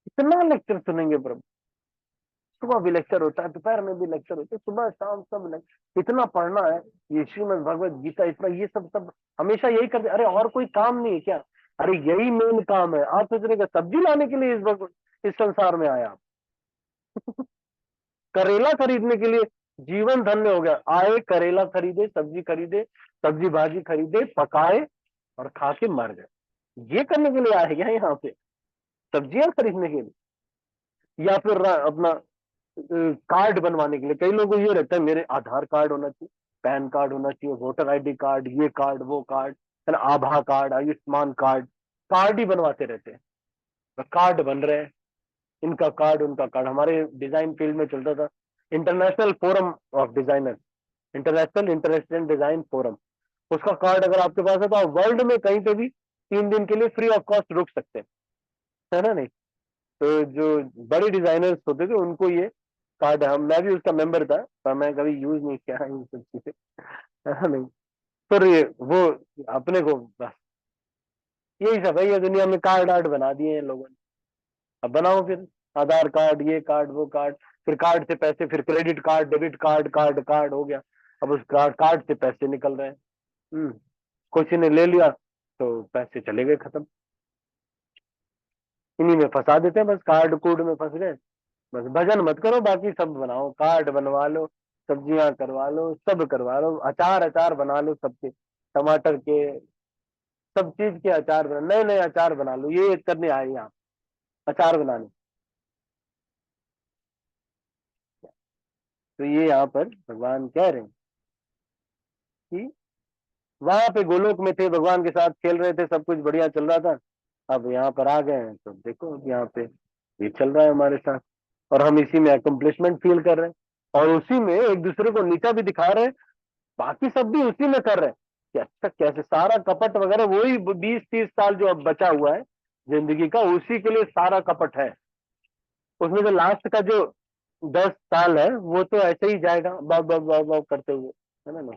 कितना लेक्चर सुनेंगे प्रभु। सुबह भी लेक्चर होता है, दोपहर में भी लेक्चर होता है, सुबह शाम सब लेक्चर, इतना पढ़ना है, ये श्रीमद् भगवत गीता इतना, ये सब सब हमेशा यही करते, अरे और कोई काम नहीं है क्या? अरे यही मेन काम है। आप सोच रहे हैं कि सब्जी लाने के लिए इस संसार में आया आप? करेला खरीदने के लिए जीवन धन्य हो गया, आए करेला खरीदे, सब्जी खरीदे, सब्जी भाजी खरीदे, पकाए और खा के मर गए। ये करने के लिए आए क्या यहाँ पे? सब्जियां खरीदने के लिए, या फिर अपना कार्ड बनवाने के लिए? कई लोगों को ये रहता है मेरे आधार कार्ड होना चाहिए, पैन कार्ड होना चाहिए, वोटर आईडी कार्ड, ये कार्ड वो कार्ड, है ना, आभा कार्ड, आयुष्मान कार्ड, कार्ड ही बनवाते रहते हैं। तो कार्ड बन रहे हैं, इनका कार्ड उनका कार्ड। हमारे डिजाइन फील्ड में चलता था international forum of designer, international international design forum, उसका कार्ड अगर आपके पास है तो आप वर्ल्ड में कहीं पे भी 3 दिन के लिए फ्री ऑफ कॉस्ट रुक सकते हैं, है ना नहीं? तो जो बड़े डिजाइनर्स होते थे उनको ये कार्ड, हम मैं भी उसका मेंबर था पर मैं कभी यूज नहीं किया इन सब चीजें, है ना नहीं? पर ये वो अपने को बस यही सब है, ये दुनिया में कार्ड आर्ट बना दिए हैं लोगों ने। अब बनाओ फिर आधार कार्ड, ये कार्ड वो कार्ड, फिर कार्ड से पैसे, फिर credit card debit card, card card हो गया, अब उस कार्ड कार्ड से पैसे निकल रहे हैं। हम्म। किसी ने ले लिया तो पैसे चले गए खत्म, इन्हीं में फंसा देते हैं, बस कार्ड कूड में फंस गए। बस भजन मत करो, बाकी सब बनाओ, कार्ड बनवा लो, सब्जियां करवा लो, सब करवा लो, अचार अचार बना लो सबके, टमाटर के, सब चीज के अचार बना, नए नए अचार बना लो, ये करने आए यहाँ अचार बनाने। तो ये यहाँ पर भगवान कह रहे हैं कि वहां पे गोलोक में थे, भगवान के साथ खेल रहे थे, सब कुछ बढ़िया चल रहा था, अब यहाँ पर आ गए हैं तो देखो अब यहाँ पे ये चल रहा है हमारे साथ, और हम इसी में अकम्पलिशमेंट फील कर रहे हैं, और उसी में एक दूसरे को नीचा भी दिखा रहे हैं, बाकी सब भी उसी में कर रहे हैं कि अच्छा कैसे सारा कपट वगैरह, वही 20-30 साल जो अब बचा हुआ है जिंदगी का, उसी के लिए सारा कपट है। उसमें जो लास्ट का जो 10 साल है वो तो ऐसे ही जाएगा बाव बाव बाव बाव करते हुए, है ना ना?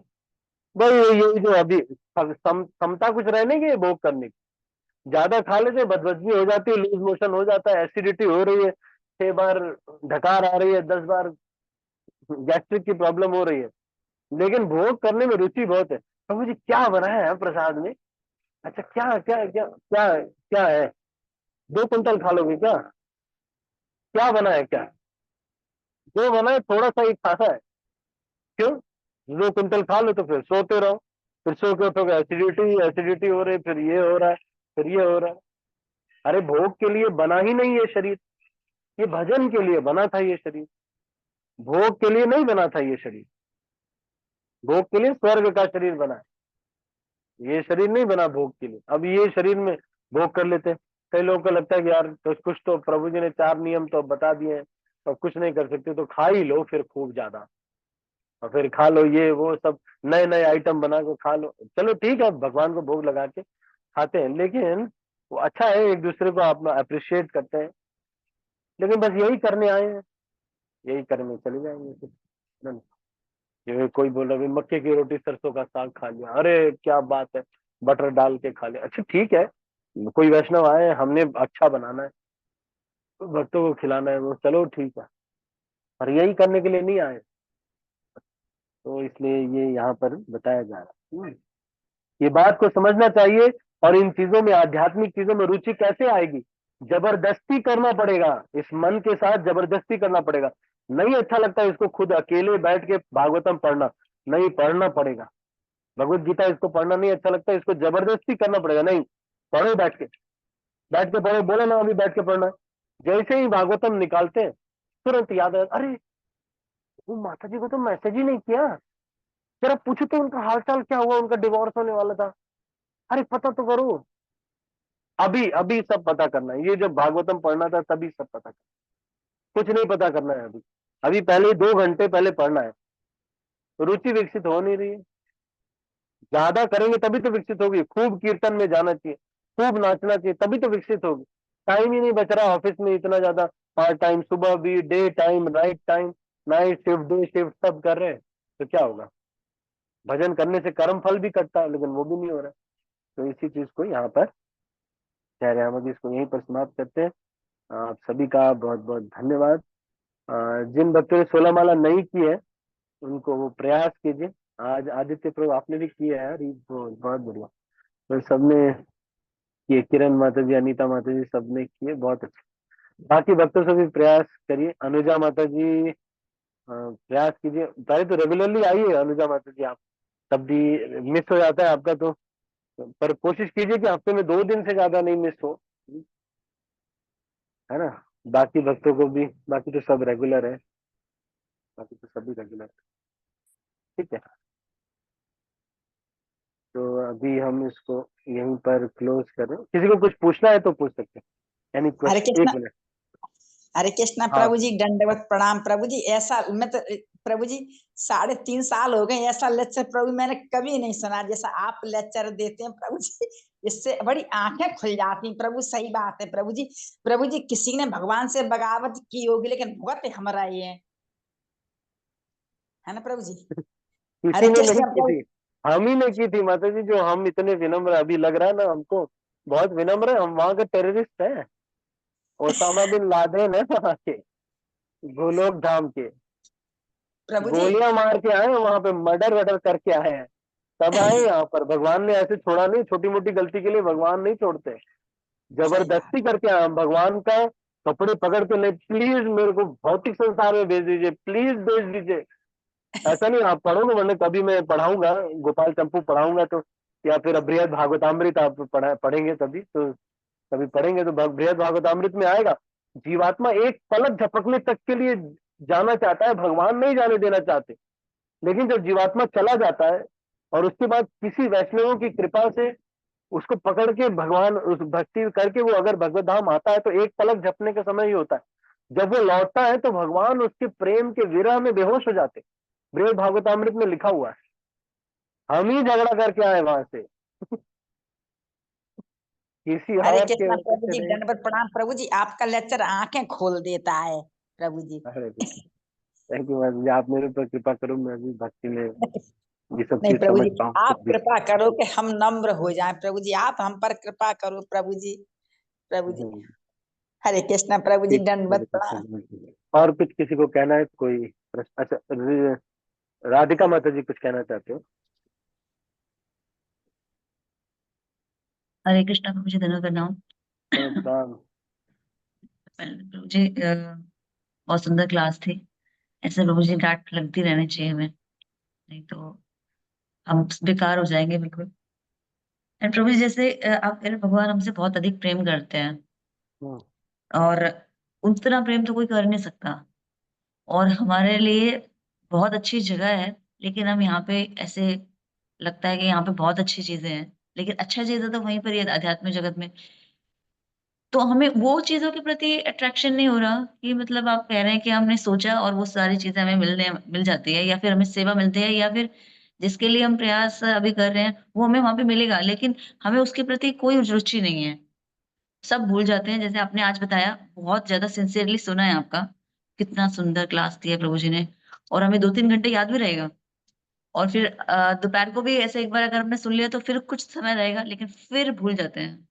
भाई ये जो अभी समता कुछ रहने की भोग करने की, ज्यादा खा लेते बदहजमी हो जाती है, लूज मोशन हो जाता है, एसिडिटी हो रही है, 6 बार ढकार आ रही है, 10 बार गैस्ट्रिक की प्रॉब्लम हो रही है, लेकिन भोग करने में रुचि बहुत है। प्रभु जी क्या बनाया है प्रसाद में? अच्छा क्या क्या क्या क्या क्या है? 2 कुंटल खा लोगे क्या? क्या बना है क्या? जो बना है थोड़ा सा ही खाना है। क्यों? 2 कुंटल खा लो तो फिर सोते रहो, फिर सो के उठोगे, एसिडिटी एसिडिटी हो रही, फिर ये हो रहा है, फिर ये हो रहा है। अरे भोग के लिए बना ही नहीं ये शरीर, ये भजन के लिए बना था ये शरीर, भोग के लिए नहीं बना था ये शरीर। भोग के लिए स्वर्ग का शरीर बना है, ये शरीर नहीं बना भोग के लिए। अब ये शरीर में भोग कर लेते हैं। कई लोगों को लगता है कि यार तो कुछ तो प्रभु जी ने 4 नियम तो बता दिए हैं, तो कुछ नहीं कर सकते, तो खा ही लो फिर खूब ज्यादा, और फिर खा लो ये वो सब नए नए आइटम बना के खा लो। चलो ठीक है, भगवान को भोग लगा के खाते हैं, लेकिन वो अच्छा है, एक दूसरे को अपना अप्रिशिएट करते हैं, लेकिन बस यही करने आए हैं, यही करने चले जाएंगे फिर। ये कोई बोल रहा है "भाई, मक्के की रोटी सरसों का साग खा लिया, अरे क्या बात है, बटर डाल के खा लिया, अच्छा ठीक है, कोई वैष्णव आए, हमने अच्छा बनाना है, भक्तों को खिलाना है, वो चलो ठीक है, पर यही करने के लिए नहीं आए। तो इसलिए ये यहाँ पर बताया जा रहा है। ये बात को समझना चाहिए। और इन चीजों में, आध्यात्मिक चीजों में रुचि कैसे आएगी? जबरदस्ती करना पड़ेगा, इस मन के साथ जबरदस्ती करना पड़ेगा। नहीं अच्छा लगता इसको खुद अकेले बैठ के भागवतम पढ़ना, नहीं पढ़ना पड़ेगा। भगवत गीता इसको पढ़ना नहीं अच्छा लगता, इसको जबरदस्ती करना पड़ेगा, नहीं पढ़ो बैठ के, बैठ के पढ़ो, बोले ना अभी बैठ के पढ़ना है। जैसे ही भागवतम निकालते हैं तुरंत याद है, अरे वो माता जी को तो मैसेज ही नहीं किया, जरा पूछो तो उनका हालचाल क्या हुआ, उनका डिवोर्स होने वाला था, अरे पता तो करो। अभी अभी सब पता करना है, ये जब भागवतम पढ़ना था तभी सब पता करना, कुछ नहीं पता करना है अभी, अभी पहले 2 घंटे पहले पढ़ना है। तो रुचि विकसित हो नहीं रही है, ज्यादा करेंगे तभी तो विकसित होगी। खूब कीर्तन में जाना चाहिए, खूब नाचना चाहिए, तभी तो विकसित होगी। टाइम ही नहीं बच रहा ऑफिस में इतना ज्यादा, पार्ट टाइम, सुबह भी, day time, night time, night shift, day shift सब कर रहे हैं, तो क्या होगा? भजन करने से कर्म फल भी कटता है, लेकिन वो भी नहीं हो रहा है। तो इसी चीज को यहाँ पर कह रहे हैं हम, इसको यहीं पर समाप्त करते हैं। आप सभी का बहुत बहुत धन्यवाद। जिन भक्तों ने 16 माला नहीं की है उनको वो प्रयास कीजिए। आज आदित्य प्रभु आपने भी किया है यार, ये तो बहुत बढ़िया। तो सबने किए, किरण माता जी, अनीता माता जी, सबने किए, बहुत अच्छा। बाकी भक्तों से भी प्रयास करिए। अनुजा माता जी प्रयास कीजिए, पहले तो रेगुलरली आइए अनुजा माता जी आप, तब भी मिस हो जाता है आपका तो, पर कोशिश कीजिए कि हफ्ते में 2 दिन से ज्यादा नहीं मिस हो, है ना? बाकी भक्तों को भी, बाकी तो सब रेगुलर है, बाकी तो सभी रेगुलर, ठीक है। तो अभी हम इसको यहीं पर क्लोज करें, किसी को कुछ पूछना है तो पूछ सकते हैं, एनी हरे क्वेश्चन, कृष्णा। 1 मिनट। हरे कृष्णा हाँ प्रभु जी, दंडवत प्रणाम प्रभु जी। ऐसा मैं तो प्रभु जी 3.5 साल हो गए, ऐसा लेक्चर प्रभु मैंने कभी नहीं सुना जैसा आप लेक्चर देते हैं प्रभु जी। इससे बड़ी आंखें खुल जाती हैं प्रभु, सही बात है प्रभु जी। प्रभु जी किसी ने भगवान से बगावत की होगी, लेकिन भुगत हमारा ये है ना प्रभु जी। किसी हरे ने नहीं कृष्णा की प्रभु। थी, हम ही ने की थी माता जी, जो हम इतने विनम्र अभी लग रहा है ना हमको, बहुत विनम्र है हम, वहां के टेररिस्ट हैं, ओसामा बिन लादेन है वहां के, गोलोक धाम के, प्रभु जी गोलियां मार के आए हैं वहां पे, मर्डर वर्डर करके आए हैं, तब आए यहाँ पर। भगवान ने ऐसे छोड़ा नहीं, छोटी मोटी गलती के लिए भगवान नहीं छोड़ते, सही बात। जबरदस्ती करके आए हम। भगवान का कपड़े पकड़ के नहीं, प्लीज मेरे को भौतिक संसार में भेज दीजिए, प्लीज भेज दीजिए। ऐसा नहीं आप पढ़ोगे, वरना कभी मैं पढ़ाऊंगा, गोपाल चंपू पढ़ाऊंगा तो, या फिर बृहद भागवतामृत आप पढ़ेंगे तभी तो, कभी पढ़ेंगे तो बृहद भागवतामृत में आएगा, जीवात्मा एक पलक झपकने तक के लिए जाना चाहता है, भगवान नहीं जाने देना चाहते। लेकिन जब जीवात्मा चला जाता है और उसके बाद किसी वैष्णवों की कृपा से उसको पकड़ के भगवान उस भक्ति करके वो अगर भगवत धाम आता है, तो एक पलक झपने का समय ही होता है। जब वो लौटता है तो भगवान उसके प्रेम के विरह में बेहोश हो जाते, बृहद भागवतामृत में लिखा हुआ है। हम ही झगड़ा करके आए वहां से किसी हरे और के कृष्णा वजह प्रभु से जी, नहीं। दंडवत प्रणाम प्रभु जी। आपका लेक्चर आंखें खोल देता है प्रभु जी। अरे थैंक यू, आप मेरे ऊपर कृपा करो, मैं भी भक्ति में ये सब नहीं चीज प्रभु समझ जी, पाऊँ आप तो भी। कृपा करो कि हम नम्र हो जाएं प्रभु जी, आप हम पर कृपा करो प्रभु जी। प्रभु जी, हम्म, हरे कृष्णा प्रभु जी, ठीक, दंडवत मेरे प्रणाम। कृष्ण। और कुछ किसी को कहना है कोई प्रश्न? अच्छा, राधिका माता जी कुछ कहना चाहते हो? हरे कृष्णा प्रभु जी, धन्यवाद प्रणाम। प्रणाम। प्रभु जी बहुत सुंदर क्लास थी। ऐसे प्रभु जी डांट लगती रहनी चाहिए हमें, नहीं तो हम बेकार हो जाएंगे बिल्कुल। एंड प्रभु जी जैसे आप कह रहे हैं, भगवान हमसे बहुत अधिक प्रेम करते हैं हम्म, और उतना प्रेम तो कोई कर नहीं सकता। और हमारे लिए बहुत अच्छी जगह है, लेकिन हम यहाँ पे ऐसे लगता है कि यहाँ पे बहुत अच्छी चीजें हैं, लेकिन अच्छा चीजें तो वहीं पर ही है आध्यात्मिक जगत में। तो हमें वो चीजों के प्रति अट्रैक्शन नहीं हो रहा कि मतलब आप कह रहे हैं कि हमने सोचा और वो सारी चीजें हमें मिल जाती है, या फिर हमें सेवा मिलती है, या फिर जिसके लिए हम प्रयास अभी कर रहे हैं वो हमें वहां पे मिलेगा, लेकिन हमें उसके प्रति कोई रुचि नहीं है। सब भूल जाते हैं। जैसे आपने आज बताया, बहुत ज्यादा सिंसियरली सुना है आपका, कितना सुंदर क्लास दिया प्रभु जी ने, और हमें 2-3 घंटे याद भी रहेगा। और फिर दोपहर को भी ऐसे एक बार अगर हमने सुन लिया तो फिर कुछ समय रहेगा, लेकिन फिर भूल जाते हैं।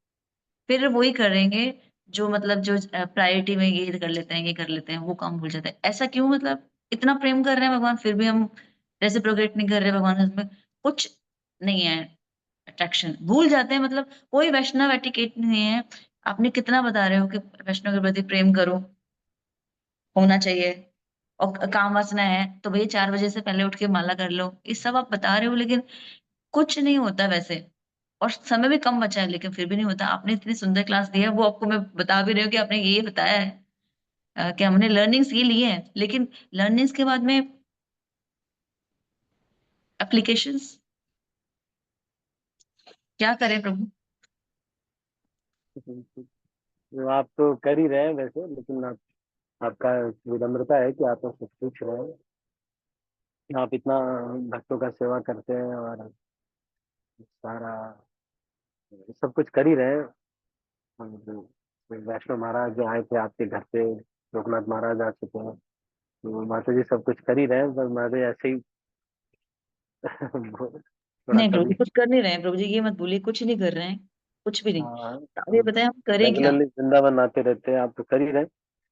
फिर वही करेंगे जो मतलब जो प्रायोरिटी में ये कर लेते हैं, ये कर लेते हैं, वो काम भूल जाते हैं। ऐसा क्यों? मतलब इतना प्रेम कर रहे हैं भगवान, फिर भी हम रेसिप्रोकेट नहीं कर रहे भगवान, उसमें कुछ नहीं है अट्रैक्शन, भूल जाते हैं। मतलब कोई वैष्णव एटिकेट नहीं है। आपने कितना बता रहे हो कि वैष्णव के प्रति प्रेम करो, होना चाहिए, और काम वासना है तो भैया 4 बजे से पहले उठ के माला कर लो, ये सब आप बता रहे हो, लेकिन कुछ नहीं होता वैसे। और समय भी कम बचा है, लेकिन फिर भी नहीं होता। आपने इतनी सुंदर क्लास दी है, वो आपको मैं बता भी रही हूँ कि आपने ये बताया है कि हमने लर्निंग्स ये लिए हैं, लेकिन लर्निंग्स के बाद में एप्लीकेशंस क्या करें प्रभु? तो आप तो कर ही रहे हैं वैसे, लेकिन आपका विनम्रता है कि आप मुझसे पूछ रहे हैं। आप इतना भक्तों का सेवा करते हैं और सारा सब कुछ कर ही रहे हैं। वैष्णव महाराज जो आए थे आपके घर पे, लोकनाथ महाराज आ चुके हैं, तो माता जी सब कुछ कर ही रहे हैं, पर माता जी ऐसे ही थोड़ा नहीं प्रभु कभी। जी, कुछ कर नहीं रहे हैं प्रभु जी, ये मत बोलिए, कुछ नहीं कर रहे हैं, कुछ भी नहीं। हाँ, तो आप ये बताएं हम करें क्या? रेगुलरली वृंदावन आते रहते हैं, आप तो कर ही रहे हैं।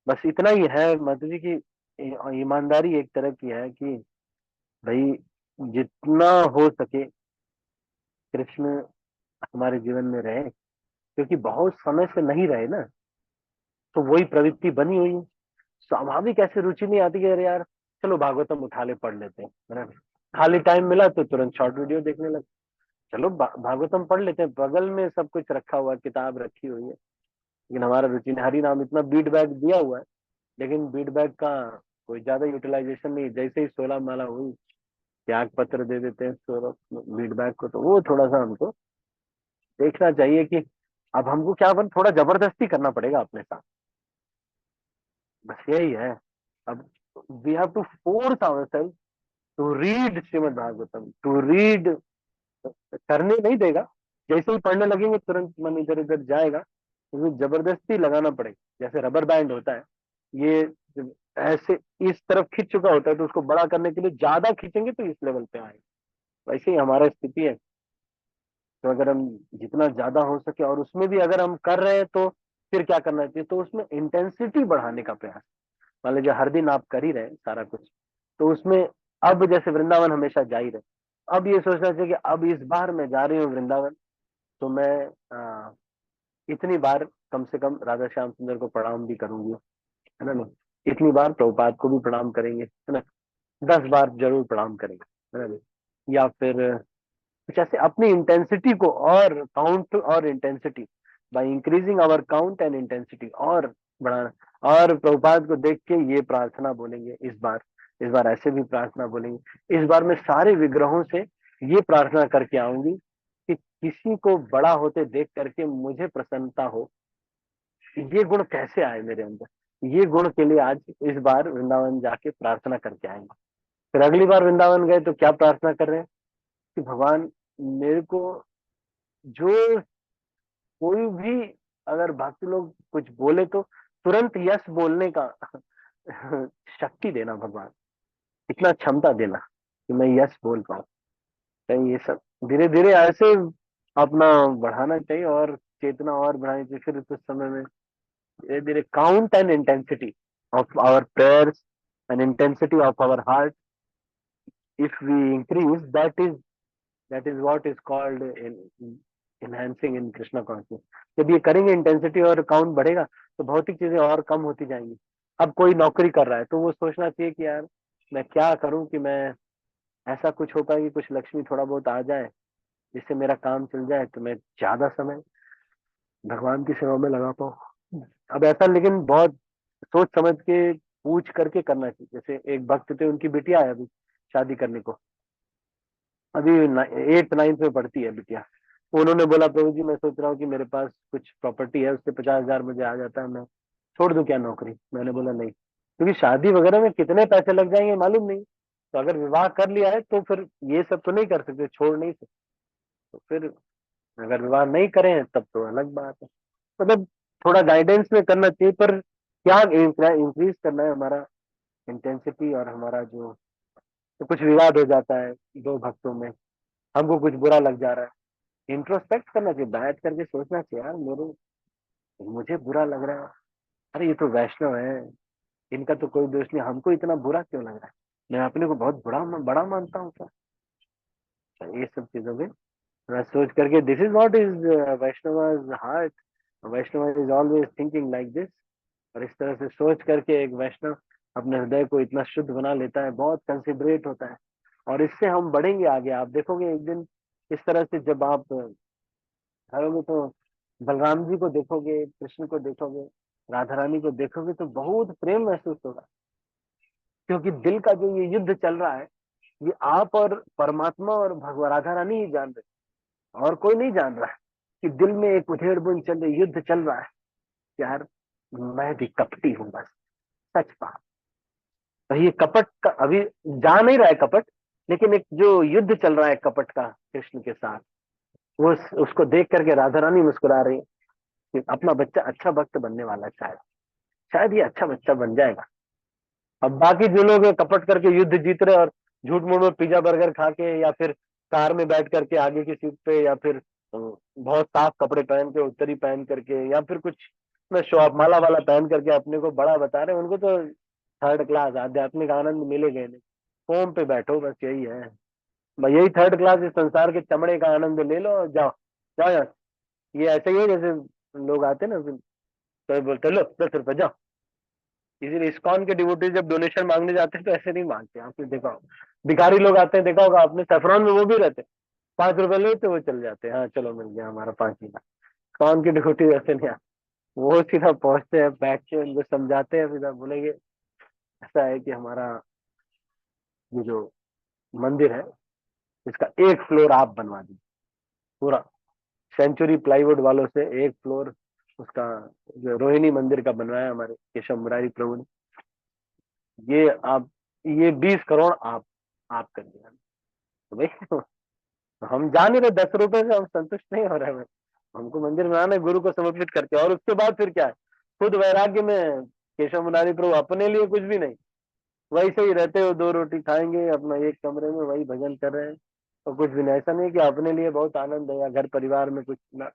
बस इतना ही है माता जी की ईमानदारी एक तरह की है कि भाई जितना हो सके कृष्ण हमारे जीवन में रहे, क्योंकि बहुत समय से नहीं रहे ना, तो वही प्रवृत्ति बनी हुई है। स्वाभाविक ऐसे रुचि नहीं आती कि अरे यार चलो भागवतम उठा ले पढ़ लेते हैं, है ना। खाली टाइम मिला तो तुरंत शॉर्ट वीडियो देखने लगे। चलो भागवतम पढ़ लेते हैं, बगल में सब कुछ रखा हुआ है, किताब रखी हुई है, लेकिन हमारा रुचि नहीं। हरि नाम इतना बीट बैग दिया हुआ है, लेकिन बीट बैग का कोई ज्यादा यूटिलाइजेशन नहीं। जैसे ही 16 माला हुई, त्याग पत्र दे देते हैं 16 बीट बैग को, तो वो थोड़ा सा हमको देखना चाहिए कि अब हमको क्या बन थोड़ा जबरदस्ती करना पड़ेगा अपने साथ, बस यही है। अब we have to force ourself to read Shrimad Bhagavatam, to read. करने नहीं देगा, जैसे ही पढ़ने लगेंगे तुरंत मन इधर उधर जाएगा, क्योंकि जबरदस्ती लगाना पड़ेगा। जैसे रबर बैंड होता है, ये जब ऐसे इस तरफ खींच चुका होता है, तो उसको बड़ा करने के लिए ज्यादा खींचेंगे तो इस लेवल पे आएगा। वैसे ही हमारा स्थिति है। तो अगर हम जितना ज्यादा हो सके, और उसमें भी अगर हम कर रहे हैं तो फिर क्या करना चाहिए, तो उसमें इंटेंसिटी बढ़ाने का प्रयास। मान लीजिए हर दिन आप कर ही रहे हैं सारा कुछ, तो उसमें अब जैसे वृंदावन हमेशा जा ही रहे, अब ये सोचना चाहिए कि अब इस बार मैं जा रही हूँ वृंदावन, तो मैं इतनी बार कम से कम राधा श्याम सुंदर को प्रणाम भी करूंगी, है ना नहीं, इतनी बार प्रभुपाद को भी प्रणाम करेंगे, है ना, 10 बार जरूर प्रणाम करेंगे, है ना नहीं। या फिर कुछ ऐसे अपनी इंटेंसिटी को और काउंट और intensity, by increasing our count and intensity, और बढ़ाना। और प्रभुपाद को देख के ये प्रार्थना बोलेंगे इस बार ऐसे भी प्रार्थना बोलेंगे, इस बार मैं सारे विग्रहों से ये प्रार्थना करके आऊंगी कि किसी को बड़ा होते देख करके मुझे प्रसन्नता हो। ये गुण कैसे आए मेरे अंदर, ये गुण के लिए आज इस बार वृंदावन जाके प्रार्थना करके आएंगे। फिर अगली बार वृंदावन गए तो क्या प्रार्थना कर रहे हैं कि भगवान मेरे को जो कोई भी अगर भक्त लोग कुछ बोले तो तुरंत यस बोलने का शक्ति देना भगवान, इतना क्षमता देना कि मैं यस बोल पाऊं। तो ये सब धीरे धीरे ऐसे अपना बढ़ाना चाहिए और चेतना और बढ़ानी चाहिए। फिर कुछ समय में धीरे धीरे count and intensity of our prayers and intensity of our heart, if we increase, that is what is called in enhancing in Krishna conscious. जब ये करेंगे इंटेंसिटी और काउंट बढ़ेगा तो भौतिक चीजें और कम होती जाएंगी। अब कोई नौकरी कर रहा है तो वो सोचना चाहिए कि यार मैं क्या करूं कि मैं ऐसा कुछ हो पाए कि कुछ लक्ष्मी थोड़ा बहुत आ जाए जिससे मेरा काम चल जाए, तो मैं ज्यादा समय भगवान की सेवा में लगा पाऊँ। अब ऐसा लेकिन बहुत सोच समझ के पूछ करके करना चाहिए। जैसे एक भक्त थे, उनकी बिटिया है अभी शादी करने को, अभी 8th 9th में पढ़ती है बिटिया। उन्होंने बोला प्रभु जी मैं सोच रहा हूँ कि मेरे पास कुछ प्रॉपर्टी है, उससे 50,000 मुझे आ जाता है, मैं छोड़ दूं क्या नौकरी? मैंने बोला नहीं, क्योंकि शादी वगैरह में कितने पैसे लग जाएंगे मालूम नहीं। तो अगर विवाह कर लिया है तो फिर ये सब तो नहीं कर सकते, छोड़ नहीं सकते। तो फिर अगर विवाह नहीं करें तब तो अलग बात है। मतलब थोड़ा गाइडेंस में करना चाहिए, पर क्या इंक्रीज करना है हमारा इंटेंसिटी और हमारा जो, तो कुछ विवाद हो जाता है दो भक्तों में, हमको कुछ बुरा लग जा रहा है, इंट्रोस्पेक्ट करना चाहिए, बैठ करके सोचना चाहिए यार मेरे मुझे बुरा लग रहा है, अरे ये तो वैष्णव है, इनका तो कोई दोष नहीं, हमको इतना बुरा क्यों लग रहा है? मैं अपने को बहुत बड़ा मानता हूँ क्या? ये सब चीजों में थोड़ा सोच करके, this is what is Vaishnava heart, Vaishnava is always thinking like this. और इस तरह से सोच करके एक वैष्णव अपने हृदय को इतना शुद्ध बना लेता है, बहुत कंसिडरेट होता है। और इससे हम बढ़ेंगे आगे। आप देखोगे एक दिन इस तरह से जब आप करोगे तो बलराम जी को देखोगे, कृष्ण को देखोगे, राधा रानी को देखोगे तो बहुत प्रेम महसूस होगा। क्योंकि दिल का जो ये युद्ध चल रहा है, ये आप और परमात्मा और भगवान राधा रानी ही जान रहे, और कोई नहीं जान रहा है कि दिल में एक उधेड़ बुन चल रही, युद्ध चल रहा है। यार मैं भी कपटी हूँ बस, सच बात। तो ये कपट का अभी जा नहीं रहा है कपट, लेकिन एक जो युद्ध चल रहा है कपट का कृष्ण के साथ, वो उसको देख करके राधा रानी मुस्कुरा रही है कि अपना बच्चा अच्छा भक्त बनने वाला है, शायद शायद ये अच्छा बच्चा बन जाएगा। अब बाकी जो लोग हैं कपट करके युद्ध जीत रहे और झूठ मूठ में पिज्जा बर्गर खा के, या फिर कार में बैठ करके आगे की सीट पे, या फिर बहुत साफ कपड़े पहन के, उत्तरी पहन करके, या फिर कुछ ना शो ऑफ माला वाला पहन करके अपने को बड़ा बता रहे हैं, उनको तो 3rd क्लास आध्यात्मिक आनंद मिलेगा ही नहीं। फोम पे बैठो बस, यही है भाई, यही 3rd क्लास इस संसार के चमड़े का आनंद ले लो और जाओ जाओ यहाँ से। ये ऐसे ही है जैसे लोग आते हैं ना, तो बोलते लो 10 रुपए जाओ। इसीलिए इस्कॉन के डिवोटी जब डोनेशन मांगने जाते हैं तो ऐसे नहीं मांगते, आपने देखा होगा। भिखारी लोग आते हैं, देखा होगा आपने, सैफरॉन में वो भी रहते हैं, 5 रुपए लेते वो चल जाते हैं, हाँ चलो मिल गया हमारा 5 मिला। इस्कॉन के डिवोटी वैसे नहीं आते, वो सीधा पहुंचते हैं, बैठ के उनको समझाते हैं, सीधा बोलेंगे ऐसा है कि हमारा ये जो मंदिर है, इसका एक फ्लोर आप बनवा दीजिए, पूरा सेंचुरी प्लाईवुड वालों से एक फ्लोर उसका, जो रोहिणी मंदिर का बनवाया हमारे केशव मुरारी प्रभु ने, ये आप, ये 20 करोड़ आप कर दिया। तो भाई हम जा नहीं रहे, 10 रुपए से हम संतुष्ट नहीं हो रहे हैं। हमको मंदिर बनाना है, गुरु को समर्पित करके, और उसके बाद फिर क्या है, खुद वैराग्य में केशव मुरारी प्रभु, अपने लिए कुछ भी नहीं, वैसे ही रहते हो, 2 रोटी खाएंगे अपना एक कमरे में, वही भजन कर रहे हैं, और कुछ भी नहीं। ऐसा नहीं कि अपने लिए बहुत आनंद है या घर परिवार में कुछ ना,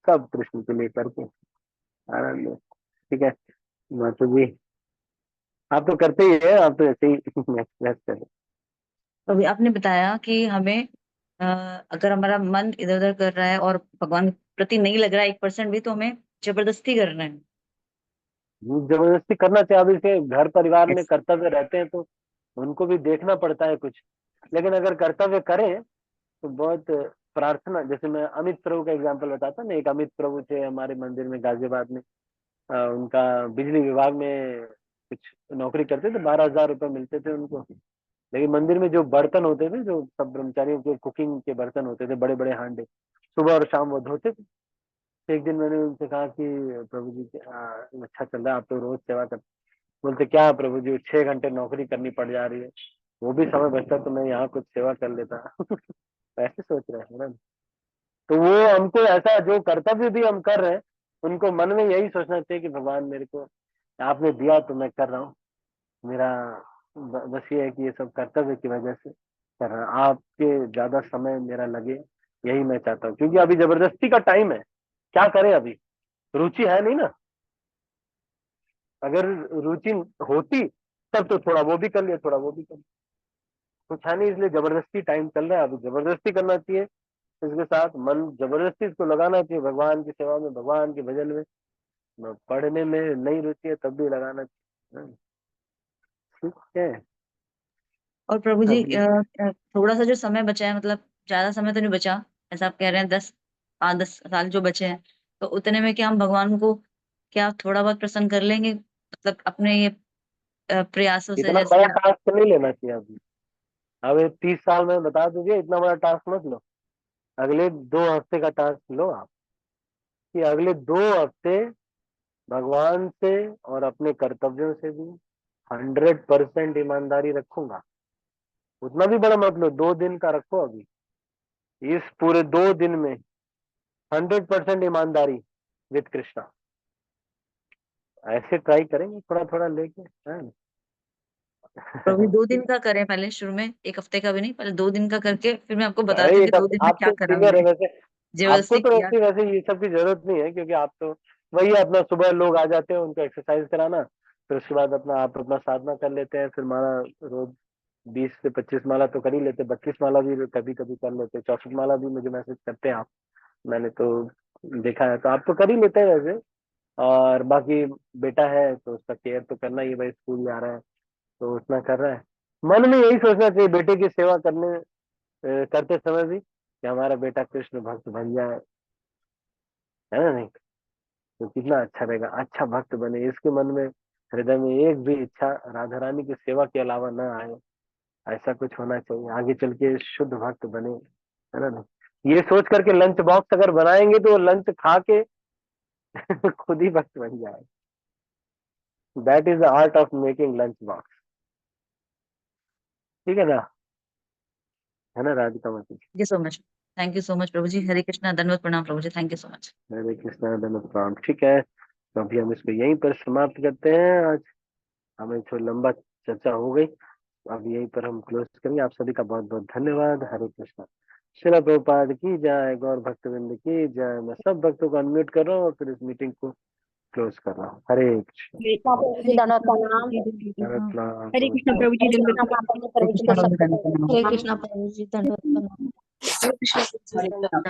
सब कृष्ण के लिए करके आनंद है। ठीक है माता जी, आप तो करते ही है, आप तो ऐसे ही एक्सप्रेस करें। तो अभी आपने बताया कि हमें अगर हमारा मन इधर उधर कर रहा है और भगवान के प्रति नहीं लग रहा है 1% भी, तो हमें जबरदस्ती करना है। जबरदस्ती करना चाहिए। अभी से घर परिवार में कर्तव्य रहते हैं तो उनको भी देखना पड़ता है कुछ, लेकिन अगर कर्तव्य करें तो बहुत प्रार्थना, जैसे मैं अमित प्रभु का एग्जांपल बताता ना, एक अमित प्रभु थे हमारे मंदिर में गाजियाबाद में, उनका बिजली विभाग में कुछ नौकरी करते थे, 12,000 रुपए मिलते थे उनको। लेकिन मंदिर में जो बर्तन होते थे, जो सब ब्रह्मचारियों के कुकिंग के बर्तन होते थे, बड़े बड़े हांडे, सुबह और शाम वो धोते थे। तो एक दिन मैंने उनसे कहा कि प्रभु जी अच्छा चल रहा है, आप तो रोज सेवा करते। बोलते क्या प्रभु जी, 6 घंटे नौकरी करनी पड़ जा रही है, वो भी समय बचता तो मैं यहाँ कुछ सेवा कर लेता। ऐसे सोच रहे हैं ना। तो वो हमको ऐसा जो कर्तव्य भी हम कर रहे हैं, उनको मन में यही सोचना चाहिए कि भगवान मेरे को आपने दिया तो मैं कर रहा हूँ, मेरा बस ये है कि ये सब कर्तव्य की वजह से कर रहा है, आपके ज्यादा समय मेरा लगे, यही मैं चाहता हूँ, क्योंकि अभी जबरदस्ती का टाइम है, क्या करें, अभी रुचि है नहीं ना। अगर रुचि होती तब तो थोड़ा वो भी कर लिया, थोड़ा वो भी कर लिया, कुछ है नहीं, इसलिए जबरदस्ती टाइम चल रहा है, अभी जबरदस्ती करना चाहिए, इसके साथ मन जबरदस्ती इसको लगाना चाहिए, भगवान की सेवा में, भगवान के भजन में। पढ़ने में नहीं रुचि है तब भी लगाना चाहिए। ठीक है। और प्रभु जी अभी थोड़ा सा जो समय बचा है, मतलब ज्यादा समय तो नहीं बचा, ऐसा आप कह रहे हैं, 5-10 साल जो बचे हैं, तो उतने में क्या हम भगवान को क्या थोड़ा बहुत प्रसन्न कर लेंगे, मतलब अपने ये प्रयासों से, इतना जैसे बड़ा टास्क नहीं लेना चाहिए अभी। अब 30 साल में बता दीजिए, इतना बड़ा टास्क मत लो। अगले 2 हफ्ते का टास्क लो आप, कि अगले 2 हफ्ते भगवान से और अपने कर्तव्यों से भी 100% ईमानदारी रखूंगा। उतना भी बड़ा मत लो, 2 दिन का रखो अभी, इस पूरे 2 दिन में 100% ईमानदारी विद कृष्णा। ऐसे ट्राई करेंगे थोड़ा थोड़ा लेके, है ना? प्रभु 2 दिन का करें पहले, शुरू में 1 हफ्ते का भी नहीं, पहले 2 दिन का करके फिर मैं आपको बताती अरे हूँ ये कि सब 2 दिन में आप क्या तो करा सीनियर है मैंने, वैसे, आपको जबरदस्ती तो किया। वैसे वैसे ये सब की जरूरत नहीं है, क्योंकि आप तो वही है, अपना सुबह लोग आ जाते हैं, उनको एक्सरसाइज कराना, फिर उसके बाद आप अपना साधना कर लेते हैं, फिर माला रोज 20 से 25 माला तो कर ही लेते, 32 माला भी कभी कभी कर लेते, 64 माला भी मुझे मैसेज करते हैं आप, मैंने तो देखा है, तो आप तो कर ही लेते हैं वैसे। और बाकी बेटा है तो उसका केयर तो करना ही है, भाई स्कूल जा रहा है तो उतना कर रहा है। मन में यही सोचना चाहिए बेटे की सेवा करते समय भी, कि हमारा बेटा कृष्ण भक्त बन जाए, है ना, नहीं तो कितना अच्छा रहेगा, अच्छा भक्त बने, इसके मन में, हृदय में एक भी इच्छा राधा रानी की सेवा के अलावा न आए, ऐसा कुछ होना चाहिए, आगे चल के शुद्ध भक्त बने, है ना नहीं। ये सोच करके लंच बॉक्स अगर बनाएंगे तो वो लंच खा के खुद ही भक्त बन जाए। That is the art of making lunch box. ठीक है ना राधिका माता ji. Thank you so much, thank you so much प्रभु जी, हरे कृष्णा, धन्यवाद, प्रणाम प्रभु ji, thank you so much. Hare Krishna धन्यवाद प्रणाम। ठीक है, तो अभी हम इसको यहीं पर समाप्त करते हैं आज, हमें थोड़ा लंबा चर्चा हो गई, अब यहीं पर हम क्लोज करेंगे। आप सभी का बहुत बहुत धन्यवाद। हरे कृष्णा। श्रील प्रभुपाद की जय, गौर भक्तवृंद की जय। मैं सब भक्तों को अनम्यूट कर रहा हूँ और फिर इस मीटिंग को क्लोज कर रहा हूँ। हरे कृष्ण। कृष्णा प्रभु जी हरे दंडवत कृष्णा प्रभु प्रणाम। जी, दंडवत हरे प्रणाम। प्रणाम, हरे कृष्णा प्रभु जी, हरे दंडवत कृष्णा प्रणाम। माता जी, हरे प्रभु जी कृष्णा को प्रभु जी, सबको दंडवत प्रणाम। हरे कृष्णा प्रभु जी दंडवत प्रणाम। हरे कृष्णा प्रभु जी, दंडवत प्रणाम।